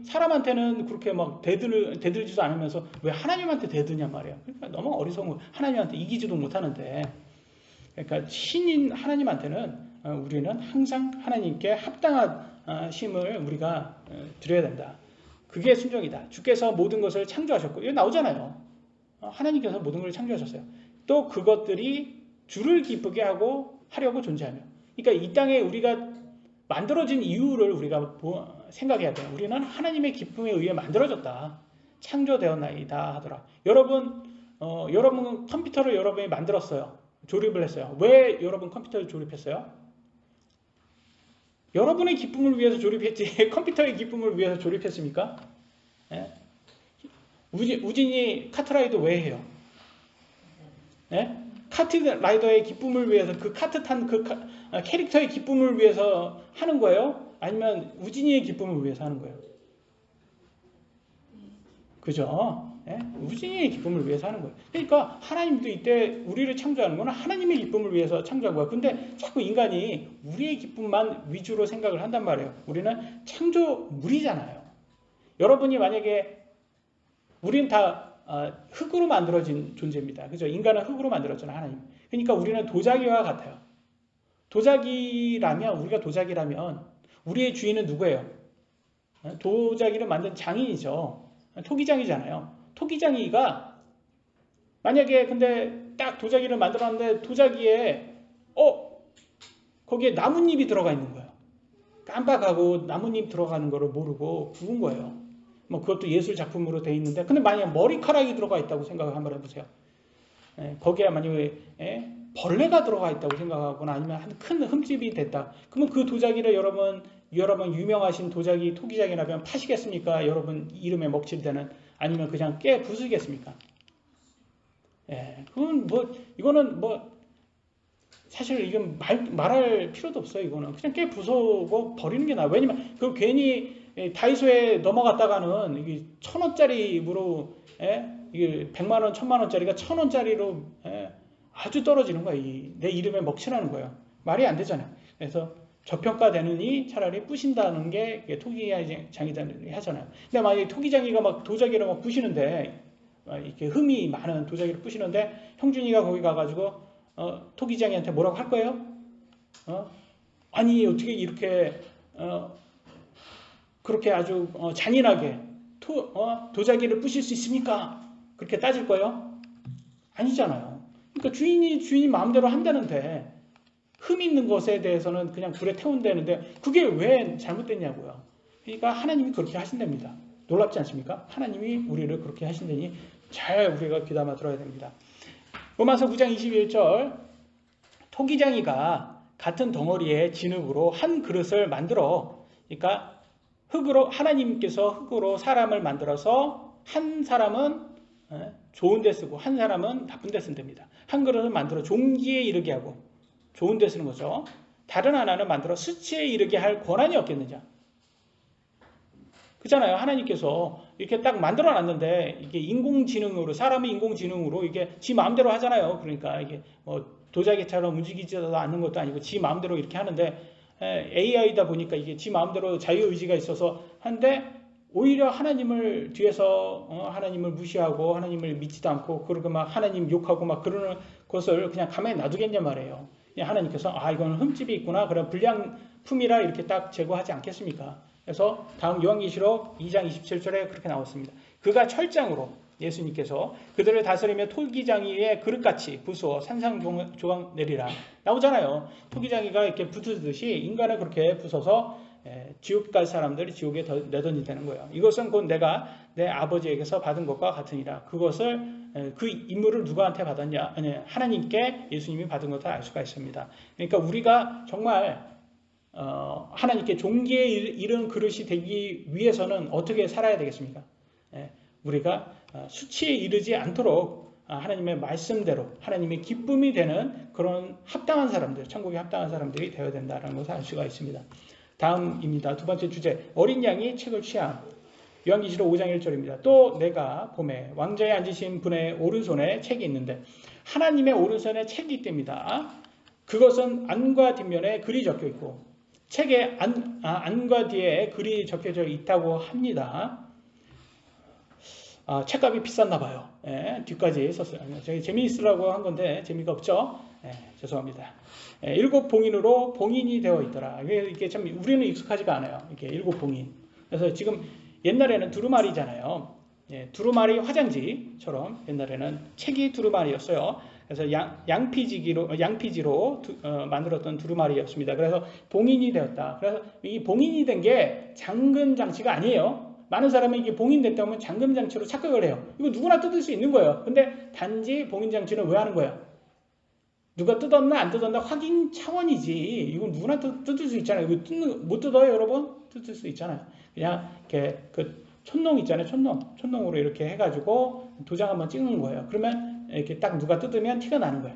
사람한테는 그렇게 막 대들지도 않으면서 왜 하나님한테 대드냔 말이에요. 그러니까 너무 어리석은 거예요. 하나님한테 이기지도 못하는데 그러니까 신인 하나님한테는 우리는 항상 하나님께 합당하심을 우리가 드려야 된다. 그게 순종이다. 주께서 모든 것을 창조하셨고 이거 나오잖아요. 하나님께서 모든 것을 창조하셨어요. 또 그것들이 주를 기쁘게 하려고 존재하며 그러니까 이 땅에 우리가 만들어진 이유를 우리가 생각해야 돼요. 우리는 하나님의 기쁨에 의해 만들어졌다. 창조되었나이다 하더라. 여러분 컴퓨터를 여러분이 만들었어요. 조립을 했어요. 왜 여러분 컴퓨터를 조립했어요? 여러분의 기쁨을 위해서 조립했지 컴퓨터의 기쁨을 위해서 조립했습니까? 우진이 카트라이더 왜 해요? 카트라이더의 기쁨을 위해서 그 카트 탄 그 캐릭터의 기쁨을 위해서 하는 거예요? 아니면 우진이의 기쁨을 위해서 하는 거예요? 그죠? 우진이의 기쁨을 위해서 하는 거예요. 그러니까 하나님도 이때 우리를 창조하는 거는 하나님의 기쁨을 위해서 창조한 거야. 근데 자꾸 인간이 우리의 기쁨만 위주로 생각을 한단 말이에요. 우리는 창조물이잖아요. 여러분이 만약에 우리는 다 흙으로 만들어진 존재입니다. 그죠? 인간은 흙으로 만들었잖아요. 하나님. 그러니까 우리는 도자기와 같아요. 우리가 도자기라면 우리의 주인은 누구예요? 도자기를 만든 장인이죠. 토기장이잖아요. 토기장이가 만약에 근데 딱 도자기를 만들었는데 도자기에 거기에 나뭇잎이 들어가 있는 거예요. 깜빡하고 나뭇잎 들어가는 거를 모르고 구운 거예요. 뭐 그것도 예술 작품으로 돼 있는데, 근데 만약 머리카락이 들어가 있다고 생각을 한번 해보세요. 거기에 만약에 벌레가 들어가 있다고 생각하거나 아니면 한 큰 흠집이 됐다. 그러면 그 도자기를 여러분 유명하신 도자기 토기장이라면 파시겠습니까? 여러분 이름에 먹칠되는, 아니면 그냥 깨 부수겠습니까? 그건 이거는 사실 이건 말할 필요도 없어요. 이거는 그냥 깨 부수고 버리는 게 나아요. 왜냐면 그 괜히 다이소에 넘어갔다가는 이게 1,000원짜리 무로 이게 100만원, 1000만원짜리가 1000원짜리로 아주 떨어지는 거예요. 내 이름에 먹칠하는 거예요. 말이 안 되잖아요. 그래서 저평가되느니 차라리 부신다는 게 토기장이다 하잖아요. 근데 만약에 토기장이가 막 도자기를 막 부시는데, 이렇게 흠이 많은 도자기를 부시는데 형준이가 거기 가가지고 토기장이한테 뭐라고 할 거예요? 아니 어떻게 이렇게 그렇게 아주 잔인하게 도자기를 부실 수 있습니까? 그렇게 따질 거예요? 아니잖아요. 그러니까 주인이 마음대로 한다는데 흠 있는 것에 대해서는 그냥 불에 태운다는데 그게 왜 잘못됐냐고요. 그러니까 하나님이 그렇게 하신답니다. 놀랍지 않습니까? 하나님이 우리를 그렇게 하신다니 잘 우리가 귀담아 들어야 됩니다. 로마서 9장 21절, 토기장이가 같은 덩어리의 진흙으로 한 그릇을 만들어, 그러니까 하나님께서 흙으로 사람을 만들어서 한 사람은 좋은 데 쓰고 한 사람은 나쁜 데 쓴답니다. 한 그릇을 만들어 종기에 이르게 하고 좋은 데 쓰는 거죠. 다른 하나는 만들어 수치에 이르게 할 권한이 없겠느냐. 그렇잖아요. 하나님께서 이렇게 딱 만들어 놨는데 이게 인공지능으로, 사람의 인공지능으로 이게 지 마음대로 하잖아요. 그러니까 이게 도자기처럼 움직이지도 않는 것도 아니고 지 마음대로 이렇게 하는데, AI다 보니까 이게 지 마음대로 자유의지가 있어서 하는데, 오히려 하나님을 뒤에서 하나님을 무시하고 하나님을 믿지도 않고 그러고 막 하나님 욕하고 막 그러는 것을 그냥 가만히 놔두겠냐 말이에요. 하나님께서 이거는 흠집이 있구나, 그럼 불량품이라 이렇게 딱 제거하지 않겠습니까? 그래서 다음 요한계시록 2장 27절에 그렇게 나왔습니다. 그가 철장으로, 예수님께서 그들을 다스리며 토기장이의 그릇같이 부수어 산산조각 내리라 나오잖아요. 토기장이가 이렇게 부수듯이 인간을 그렇게 부숴서 지옥 갈 사람들이 지옥에 내던진다는 거예요. 이것은 곧 내가 내 아버지에게서 받은 것과 같으니라. 그것을 그 임무를 누구한테 받았냐? 아니, 하나님께 예수님이 받은 것을 알 수가 있습니다. 그러니까 우리가 정말 하나님께 종기에 이른 그릇이 되기 위해서는 어떻게 살아야 되겠습니까? 우리가 수치에 이르지 않도록 하나님의 말씀대로 하나님의 기쁨이 되는 그런 합당한 사람들, 천국에 합당한 사람들이 되어야 된다는 것을 알 수가 있습니다. 다음입니다. 두 번째 주제, 어린 양이 책을 취함. 요한계시록 5장 1절입니다. 또 내가 보매 왕좌에 앉으신 분의 오른손에 책이 있는데, 하나님의 오른손에 책이 있답니다. 그것은 안과 뒷면에 글이 적혀 있고, 책에 안과 뒤에 글이 적혀져 있다고 합니다. 책값이 비쌌나 봐요. 뒤까지 썼어요. 저희 재미있으라고 한 건데 재미가 없죠? 죄송합니다. 7봉인으로 봉인이 되어 있더라. 이게 참 우리는 익숙하지가 않아요. 이게 7봉인. 그래서 지금 옛날에는 두루마리잖아요. 두루마리 화장지처럼 옛날에는 책이 두루마리였어요. 그래서 양피지로 만들었던 두루마리였습니다. 그래서 봉인이 되었다. 그래서 이 봉인이 된 게 잠금 장치가 아니에요. 많은 사람이 이게 봉인됐다 하면 잠금 장치로 착각을 해요. 이거 누구나 뜯을 수 있는 거예요. 근데 단지 봉인 장치는 왜 하는 거야? 누가 뜯었나 안 뜯었나 확인 차원이지. 이건 누구나 뜯을 수 있잖아요. 이거 못 뜯어요, 여러분? 뜯을 수 있잖아요. 그냥 이렇게 그 촌농 있잖아요. 촌농으로 이렇게 해가지고 도장 한번 찍는 거예요. 그러면 이렇게 딱 누가 뜯으면 티가 나는 거예요.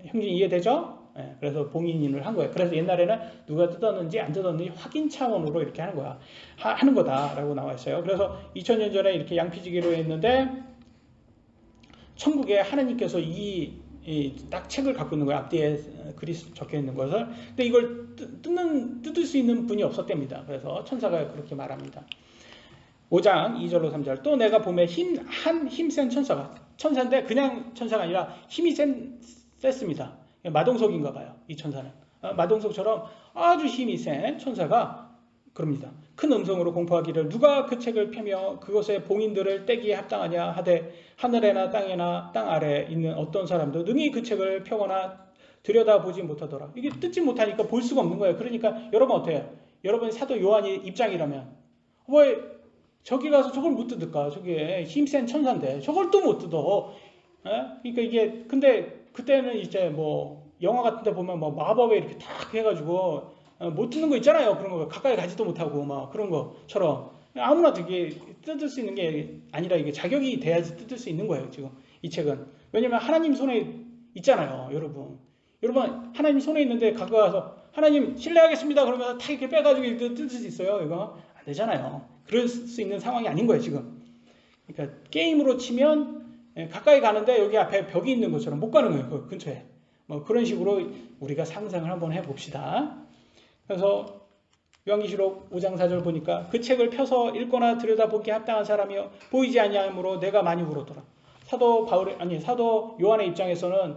형님 이해되죠? 그래서 봉인을 한 거예요. 그래서 옛날에는 누가 뜯었는지 안 뜯었는지 확인 차원으로 이렇게 하는 거야. 하는 거다라고 나와 있어요. 그래서 2000년 전에 이렇게 양피지기로 했는데, 천국에 하나님께서 딱 책을 갖고 있는 거예요. 앞뒤에 글이 적혀 있는 것을. 근데 이걸 뜯을 수 있는 분이 없었답니다. 그래서 천사가 그렇게 말합니다. 5장 2절로 3절. 또 내가 보면 힘센 천사인데 그냥 천사가 아니라 힘이 셌습니다. 마동석인가 봐요. 이 천사는. 마동석처럼 아주 힘이 센 천사가 그럽니다. 큰 음성으로 공포하기를 누가 그 책을 펴며 그것의 봉인들을 떼기에 합당하냐 하되 하늘에나 땅에나 땅 아래에 있는 어떤 사람도 능히 그 책을 펴거나 들여다보지 못하더라. 이게 뜯지 못하니까 볼 수가 없는 거예요. 그러니까 여러분 어때요? 여러분 사도 요한이 입장이라면 왜 저기 가서 저걸 못 뜯을까? 저게 힘센 천사인데 저걸 또 못 뜯어. 그러니까 이게 근데 그때는 이제 뭐 영화 같은 데 보면 뭐 마법에 이렇게 탁 해가지고 못 뜯는 거 있잖아요. 그런 거 가까이 가지도 못하고 막 그런 것처럼 아무나 되게 뜯을 수 있는 게 아니라 이게 자격이 돼야지 뜯을 수 있는 거예요. 지금 이 책은. 왜냐면 하나님 손에 있잖아요. 여러분 하나님 손에 있는데 가까워서 하나님 신뢰하겠습니다 그러면서 탁 이렇게 빼가지고 이렇게 뜯을 수 있어요. 이거 안 되잖아요. 그럴 수 있는 상황이 아닌 거예요. 지금. 그러니까 게임으로 치면 가까이 가는데 여기 앞에 벽이 있는 것처럼 못 가는 거예요. 그 근처에. 뭐 그런 식으로 우리가 상상을 한번 해봅시다. 그래서 요한계시록 5장 4절 보니까 그 책을 펴서 읽거나 들여다보기에 합당한 사람이여 보이지 아니하므로 내가 많이 울었더라. 사도 요한의 입장에서는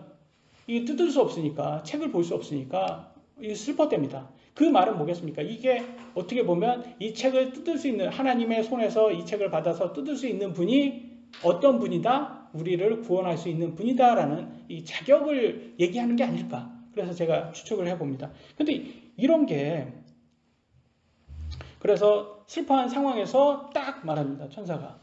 이 뜯을 수 없으니까 책을 볼 수 없으니까 이 슬펐답니다. 그 말은 뭐겠습니까? 이게 어떻게 보면 이 책을 뜯을 수 있는 하나님의 손에서 이 책을 받아서 뜯을 수 있는 분이 어떤 분이다? 우리를 구원할 수 있는 분이다라는 이 자격을 얘기하는 게 아닐까. 그래서 제가 추측을 해봅니다. 근데 이런 게 그래서 슬퍼한 상황에서 딱 말합니다. 천사가.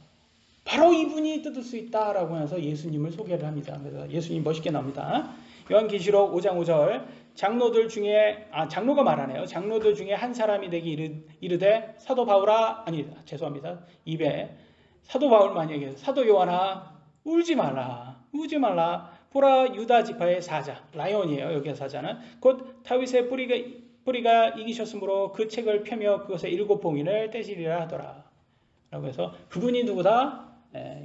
바로 이분이 뜯을 수 있다라고 해서 예수님을 소개를 합니다. 그래서 예수님 멋있게 나옵니다. 요한계시록 5장 5절 장로들 중에 장로가 말하네요. 장로들 중에 한 사람이 내게 이르되 사도 바울아 죄송합니다. 입에 사도 바울만에게 사도 요한아 울지 말라 보라 유다 지파의 사자 라이온이에요. 여기의 사자는 곧 다윗의 뿌리가 이기셨으므로 그 책을 펴며 그것의 7봉인을 떼시리라 하더라. 라고 해서 그분이 누구다?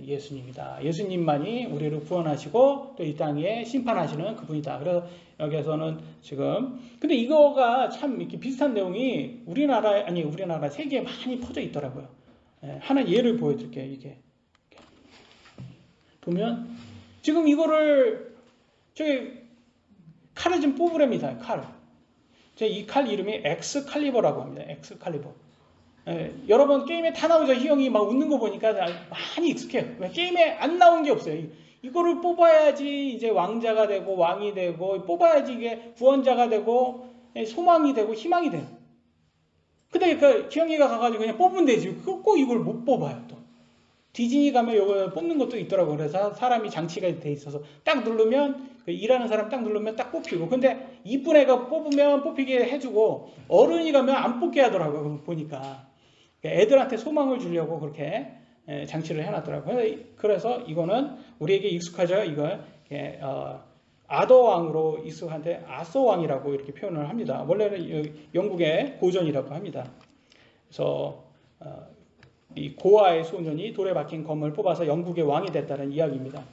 예수님이다. 예수님만이 우리를 구원하시고 또 이 땅에 심판하시는 그분이다. 그래서 여기에서는 지금 근데 이거가 참 이렇게 비슷한 내용이 우리나라 세계에 많이 퍼져 있더라고요. 하나 예를 보여드릴게요. 이게 보면 지금 이거를 저기 칼을 좀 뽑으랍니다. 칼. 이 칼 이름이 엑스칼리버라고 합니다. 엑스칼리버. 여러 번 게임에 다 나오죠. 희영이 막 웃는 거 보니까 많이 익숙해요. 게임에 안 나온 게 없어요. 이거를 뽑아야지 이제 왕자가 되고 왕이 되고 뽑아야지 이게 구원자가 되고 소망이 되고 희망이 돼요. 근데 그 희영이가 가가지고 그냥 뽑으면 되지. 꼭 이걸 못 뽑아요. 또 디즈니 가면 이거 뽑는 것도 있더라고요. 그래서 사람이 장치가 돼 있어서 딱 누르면 일하는 사람 딱 누르면 딱 뽑히고 근데 이쁜 애가 뽑으면 뽑히게 해주고 어른이 가면 안 뽑게 하더라고요. 보니까 애들한테 소망을 주려고 그렇게 장치를 해놨더라고요. 그래서 이거는 우리에게 익숙하죠. 이걸 아더왕으로 익숙한데 아소왕이라고 이렇게 표현을 합니다. 원래는 영국의 고전이라고 합니다. 그래서 이 고아의 소년이 돌에 박힌 검을 뽑아서 영국의 왕이 됐다는 이야기입니다.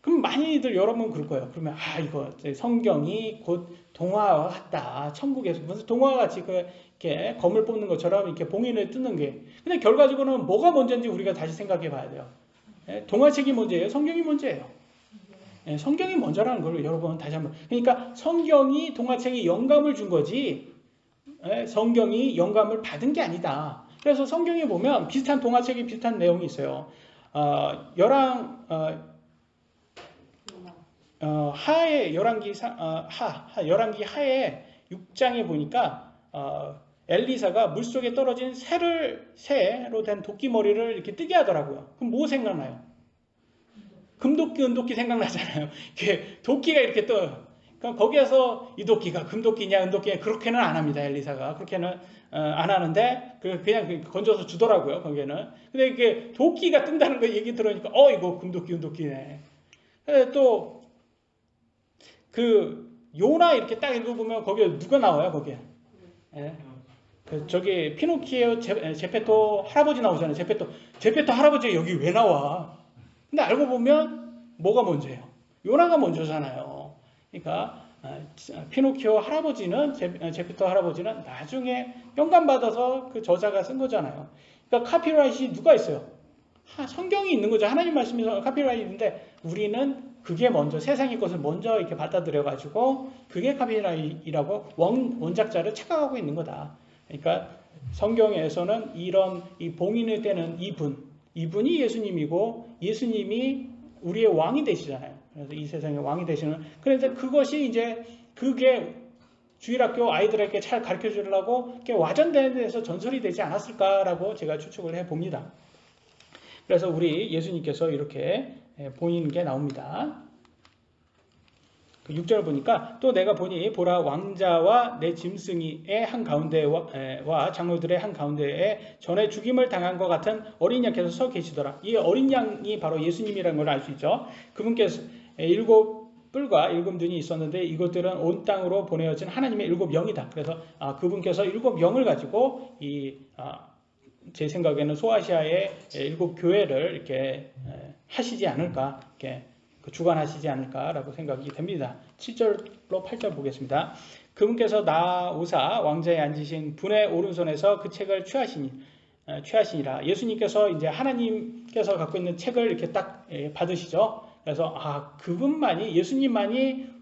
그럼 많이들 여러분 그럴 거예요. 그러면 이거 성경이 곧 동화와 같다. 천국에서 무슨 동화와 같이 이렇게 검을 뽑는 것처럼 이렇게 봉인을 뜯는 게. 근데 결과적으로는 뭐가 문제인지 우리가 다시 생각해 봐야 돼요. 동화책이 문제예요? 성경이 문제예요? 성경이 먼저라는 걸 여러분 다시 한번. 그러니까 성경이 동화책에 영감을 준 거지 성경이 영감을 받은 게 아니다. 그래서 성경에 보면 비슷한 동화책이 비슷한 내용이 있어요. 열왕기 하에 6장에 보니까 엘리사가 물속에 떨어진 새로 된 도끼 머리를 이렇게 뜨게 하더라고요. 그럼 뭐 생각나요? 금도끼, 은도끼 생각나잖아요. 이렇게 도끼가 이렇게 떠요. 그러니까 거기에서 이 도끼가 금도끼냐 은도끼냐 그렇게는 안 합니다. 엘리사가 그렇게는 안 하는데 그냥 건져서 주더라고요. 거기에는. 근데 이게 도끼가 뜬다는 거 얘기 들으니까 이거 금도끼 은도끼네. 또 요나 이렇게 딱 읽어보면 거기에 누가 나와요? 거기에 저기 피노키오 제페토 할아버지 나오잖아요. 제페토 할아버지가 여기 왜 나와? 근데 알고 보면 뭐가 먼저예요? 요나가 먼저잖아요. 그러니까 피노키오 할아버지는 제페토 할아버지는 나중에 영감 받아서 그 저자가 쓴 거잖아요. 그러니까 카피라이트이 누가 있어요? 성경이 있는 거죠. 하나님 말씀이 카피라이트인데 우리는 그게 먼저 세상의 것을 먼저 이렇게 받아들여 가지고 그게 카피라이트라고 원작자를 착각하고 있는 거다. 그러니까 성경에서는 이런 이 봉인을 떼는 이분이 예수님이고 예수님이 우리의 왕이 되시잖아요. 그래서 이 세상의 왕이 되시는. 그런데 그것이 이제 그게 주일학교 아이들에게 잘 가르쳐 주려고 와전되는 데서 전설이 되지 않았을까라고 제가 추측을 해봅니다. 그래서 우리 예수님께서 이렇게 보이는 게 나옵니다. 6절을 보니까 또 내가 보니 보라 왕자와 내 짐승이의 한가운데와 장로들의 한가운데에 전에 죽임을 당한 것 같은 어린 양께서 서 계시더라. 이 어린 양이 바로 예수님이라는 걸 알 수 있죠. 그분께서 7뿔과 7눈이 있었는데 이것들은 온 땅으로 보내어진 하나님의 7영이다. 그래서 그분께서 7영을 가지고 제 생각에는 소아시아의 7교회를 이렇게 하시지 않을까, 이렇게 주관하시지 않을까라고 생각이 됩니다. 7절로 8절 보겠습니다. 그분께서 나오사 왕자에 앉으신 분의 오른손에서 그 책을 취하시니라. 예수님께서 이제 하나님께서 갖고 있는 책을 이렇게 딱 받으시죠. 그래서 그분만이, 예수님만이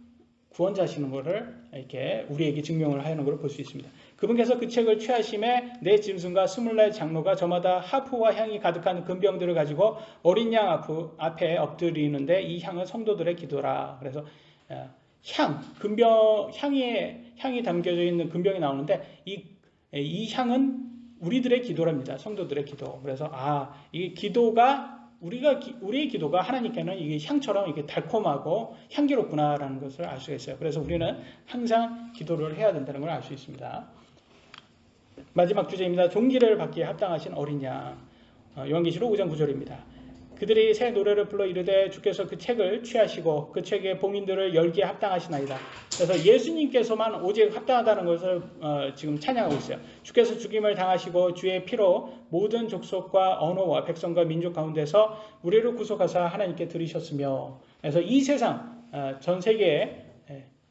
구원자시는 것을 이렇게 우리에게 증명을 하는 것을 볼 수 있습니다. 그분께서 그 책을 취하심에 내 짐승과 24 장로가 저마다 하프와 향이 가득한 금병들을 가지고 어린 양 앞에 엎드리는데 이 향은 성도들의 기도라. 그래서 향이 담겨져 있는 금병이 나오는데 이 향은 우리들의 기도랍니다. 성도들의 기도. 그래서 이 기도가 우리의 기도가 하나님께는 이게 향처럼 이게 달콤하고 향기롭구나라는 것을 알 수가 있어요. 그래서 우리는 항상 기도를 해야 된다는 걸 알 수 있습니다. 마지막 주제입니다. 종기를 받기에 합당하신 어린 양. 요한계시록 5장 9절입니다. 그들이 새 노래를 불러 이르되 주께서 그 책을 취하시고 그 책의 봉인들을 열기에 합당하시나이다. 그래서 예수님께서만 오직 합당하다는 것을 지금 찬양하고 있어요. 주께서 죽임을 당하시고 주의 피로 모든 족속과 언어와 백성과 민족 가운데서 우리를 구속하사 하나님께 드리셨으며, 그래서 이 세상 전 세계에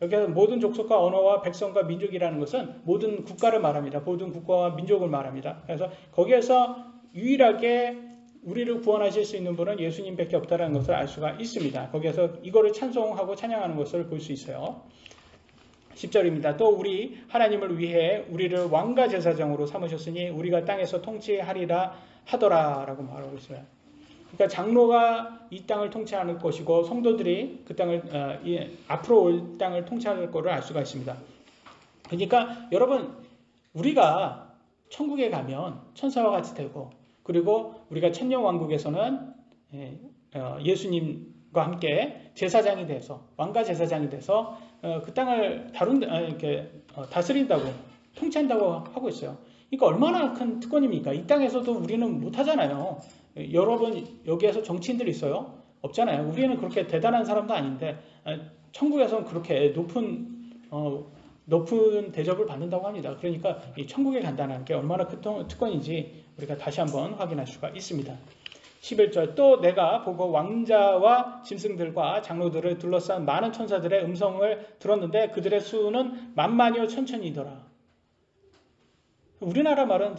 여기서 모든 족속과 언어와 백성과 민족이라는 것은 모든 국가를 말합니다. 모든 국가와 민족을 말합니다. 그래서 거기에서 유일하게 우리를 구원하실 수 있는 분은 예수님밖에 없다는 것을 알 수가 있습니다. 거기에서 이거를 찬송하고 찬양하는 것을 볼 수 있어요. 10절입니다. 또 우리 하나님을 위해 우리를 왕과 제사장으로 삼으셨으니 우리가 땅에서 통치하리라 하더라 라고 말하고 있어요. 그러니까 장로가 이 땅을 통치하는 것이고 성도들이 그 땅을 앞으로 올 땅을 통치할 것을 알 수가 있습니다. 그러니까 여러분, 우리가 천국에 가면 천사와 같이 되고, 그리고 우리가 천년왕국에서는 예수님과 함께 제사장이 돼서, 왕과 제사장이 돼서 그 땅을 다스린다고, 통치한다고 하고 있어요. 그러니까 얼마나 큰 특권입니까? 이 땅에서도 우리는 못하잖아요. 여러분 여기에서 정치인들 있어요? 없잖아요. 우리는 그렇게 대단한 사람도 아닌데 천국에서는 그렇게 높은 대접을 받는다고 합니다. 그러니까 이 천국에 간다는 게 얼마나 큰 특권인지 우리가 다시 한번 확인할 수가 있습니다. 11절 또 내가 보고 왕자와 짐승들과 장로들을 둘러싼 많은 천사들의 음성을 들었는데 그들의 수는 만만이요 천천이더라. 우리나라 말은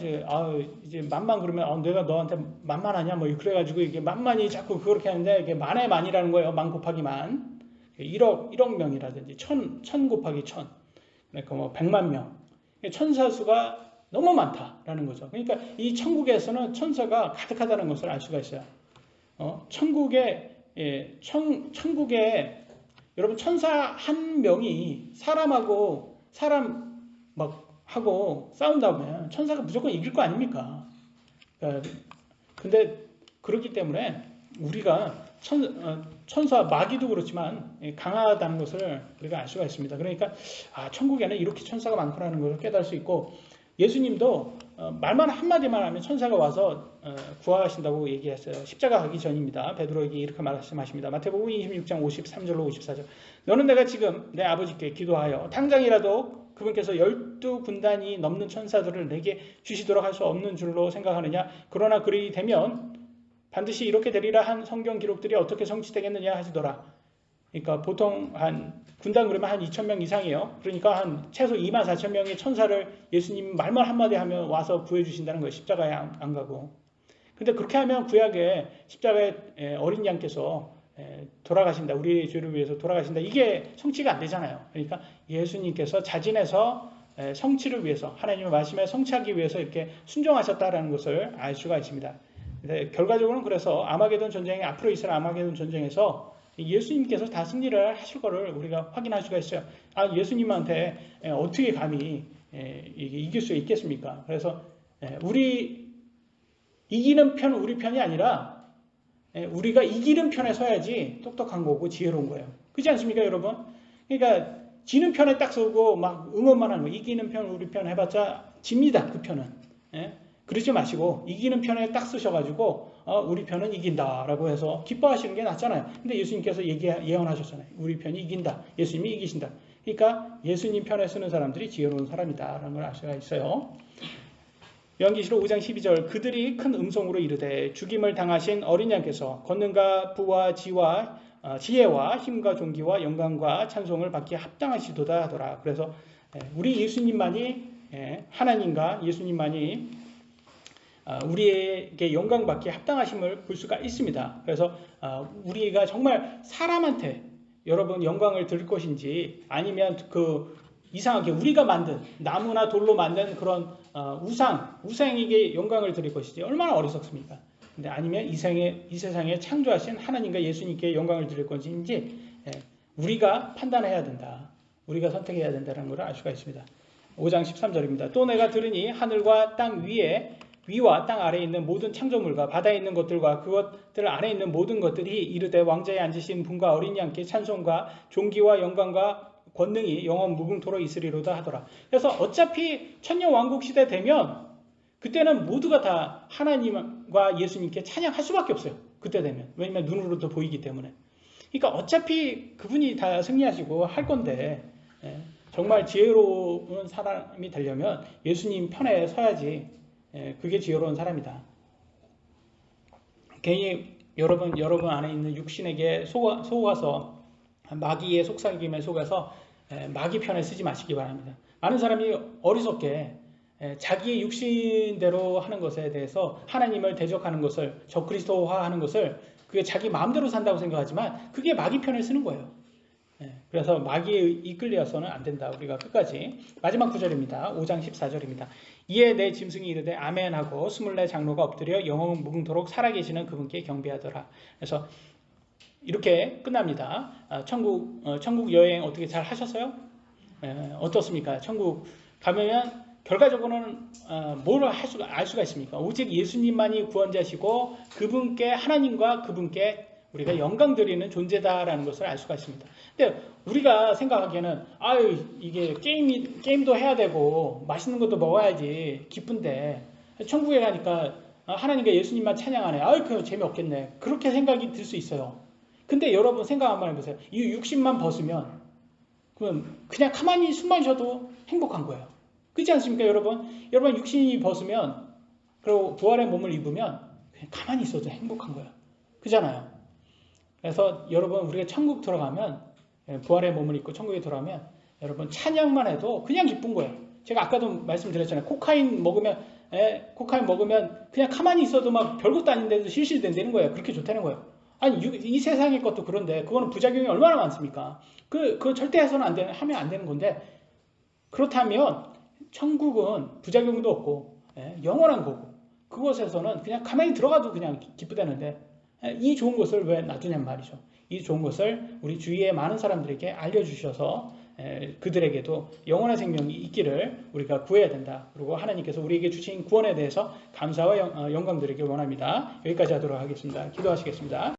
이제 만만 그러면 내가 너한테 만만하냐 뭐 그래가지고 이게 만만이 자꾸 그렇게 하는데 이게 만의 만이라는 거예요. 만 곱하기 만. 1억 명이라든지 천 곱하기 천. 그러니까 뭐 100만 명. 천사 수가 너무 많다라는 거죠. 그러니까 이 천국에서는 천사가 가득하다는 것을 알 수가 있어요. 천국에 여러분 천사 한 명이 사람하고 싸운다면 천사가 무조건 이길 거 아닙니까? 근데 그렇기 때문에 우리가 천사 마귀도 그렇지만 강하다는 것을 우리가 알 수가 있습니다. 그러니까 천국에는 이렇게 천사가 많구나는 것을 깨달을 수 있고, 예수님도 말만 한마디만 하면 천사가 와서 구하신다고 얘기했어요. 십자가 가기 전입니다. 베드로에게 이렇게 말씀하십니다. 마태복음 26장 53절로 54절. 너는 내가 지금 내 아버지께 기도하여 당장이라도 그분께서 12군단이 넘는 천사들을 내게 주시도록 할 수 없는 줄로 생각하느냐? 그러나 그리 되면 반드시 이렇게 되리라 한 성경 기록들이 어떻게 성취되겠느냐 하시더라. 그러니까 보통 한 군단 그러면 한 2,000명 이상이에요. 그러니까 한 최소 24,000명의 천사를 예수님 말만 한마디 하면 와서 구해주신다는 거예요. 십자가에 안 가고. 근데 그렇게 하면 구약에 십자가에 어린 양께서 우리의 죄를 위해서 돌아가신다. 이게 성취가 안 되잖아요. 그러니까 예수님께서 자진해서 성취를 위해서 하나님의 말씀에 성취하기 위해서 이렇게 순종하셨다라는 것을 알 수가 있습니다. 결과적으로는 그래서 아마게돈 전쟁에 앞으로 있을 아마게돈 전쟁에서 예수님께서 다 승리를 하실 것을 우리가 확인할 수가 있어요. 예수님한테 어떻게 감히 이길 수 있겠습니까? 그래서 우리 이기는 편 우리 편이 아니라 우리가 이기는 편에 서야지 똑똑한 거고 지혜로운 거예요. 그렇지 않습니까, 여러분? 그러니까 지는 편에 딱 서고 막 응원만 하는 거. 이기는 편 우리 편 해봤자 집니다. 그 편은. 그러지 마시고 이기는 편에 딱 쓰셔가지고 우리 편은 이긴다라고 해서 기뻐하시는 게 낫잖아요. 근데 예수님께서 예언하셨잖아요. 우리 편이 이긴다. 예수님이 이기신다. 그러니까 예수님 편에 쓰는 사람들이 지혜로운 사람이다라는 걸 알 수가 있어요. 요한계시록 5장 12절 그들이 큰 음성으로 이르되 죽임을 당하신 어린 양께서 권능과 부와 지혜와 힘과 존귀와 영광과 찬송을 받기에 합당하시도다 하더라. 그래서 우리 예수님만이 하나님과 예수님만이 우리에게 영광 받기에 합당하심을 볼 수가 있습니다. 그래서 우리가 정말 사람한테 여러분 영광을 드릴 것인지 아니면 그 이상하게 우리가 만든 나무나 돌로 만든 그런 우상에게 영광을 드릴 것이지 얼마나 어리석습니까? 근데 아니면 이 세상에 창조하신 하나님과 예수님께 영광을 드릴 것인지 우리가 판단해야 된다. 우리가 선택해야 된다는 것을 알 수가 있습니다. 5장 13절입니다. 또 내가 들으니 하늘과 땅 위와 땅 아래에 있는 모든 창조물과 바다에 있는 것들과 그것들 안에 있는 모든 것들이 이르되 왕자에 앉으신 분과 어린 양께 찬송과 존귀와 영광과 권능이 영원 무궁토록 있으리로다 하더라. 그래서 어차피 천년왕국 시대 되면 그때는 모두가 다 하나님과 예수님께 찬양할 수밖에 없어요. 그때 되면. 왜냐면 눈으로도 보이기 때문에. 그러니까 어차피 그분이 다 승리하시고 할 건데 정말 지혜로운 사람이 되려면 예수님 편에 서야지 그게 지혜로운 사람이다. 괜히 여러분 안에 있는 육신에게 속아서 마귀의 속삭임에 속아서 마귀 편에 쓰지 마시기 바랍니다. 많은 사람이 어리석게 자기의 육신대로 하는 것에 대해서 하나님을 대적하는 것을 적그리스도화하는 것을 그게 자기 마음대로 산다고 생각하지만 그게 마귀 편에 쓰는 거예요. 그래서 마귀에 이끌려서는 안 된다. 우리가 끝까지. 마지막 구절입니다. 5장 14절입니다. 이에 내 짐승이 이르되 아멘하고 24 장로가 엎드려 영원 무궁토록 살아계시는 그분께 경배하더라. 그래서 이렇게 끝납니다. 천국 여행 어떻게 잘 하셨어요? 어떻습니까? 천국 가면 결과적으로는 뭘 알 수가 있습니까? 오직 예수님만이 구원자시고 그분께 하나님과 그분께 우리가 영광 드리는 존재다라는 것을 알 수가 있습니다. 근데 우리가 생각하기에는 이게 게임도 해야 되고 맛있는 것도 먹어야지 기쁜데 천국에 가니까 하나님과 예수님만 찬양하네. 그거 재미없겠네. 그렇게 생각이 들 수 있어요. 근데 여러분 생각 한번 해보세요. 이 육신만 벗으면 그냥 가만히 숨만 쉬어도 행복한 거예요. 그렇지 않습니까, 여러분? 여러분 육신이 벗으면 그리고 부활의 몸을 입으면 그냥 가만히 있어도 행복한 거예요. 그잖아요. 그래서 여러분 우리가 천국 들어가면 부활의 몸을 입고 천국에 들어가면 여러분 찬양만 해도 그냥 기쁜 거예요. 제가 아까도 말씀드렸잖아요. 코카인 먹으면 그냥 가만히 있어도 막 별것도 아닌데도 실실된다는 거예요. 그렇게 좋다는 거예요. 아니 이 세상의 것도 그런데 그거는 부작용이 얼마나 많습니까? 그거 절대 해서는 하면 안 되는 건데 그렇다면 천국은 부작용도 없고 영원한 거고 그곳에서는 그냥 가만히 들어가도 그냥 기쁘다는데 이 좋은 것을 왜 놔두냔 말이죠. 이 좋은 것을 우리 주위의 많은 사람들에게 알려주셔서 그들에게도 영원한 생명이 있기를 우리가 구해야 된다. 그리고 하나님께서 우리에게 주신 구원에 대해서 감사와 영광 드리길 원합니다. 여기까지 하도록 하겠습니다. 기도하시겠습니다.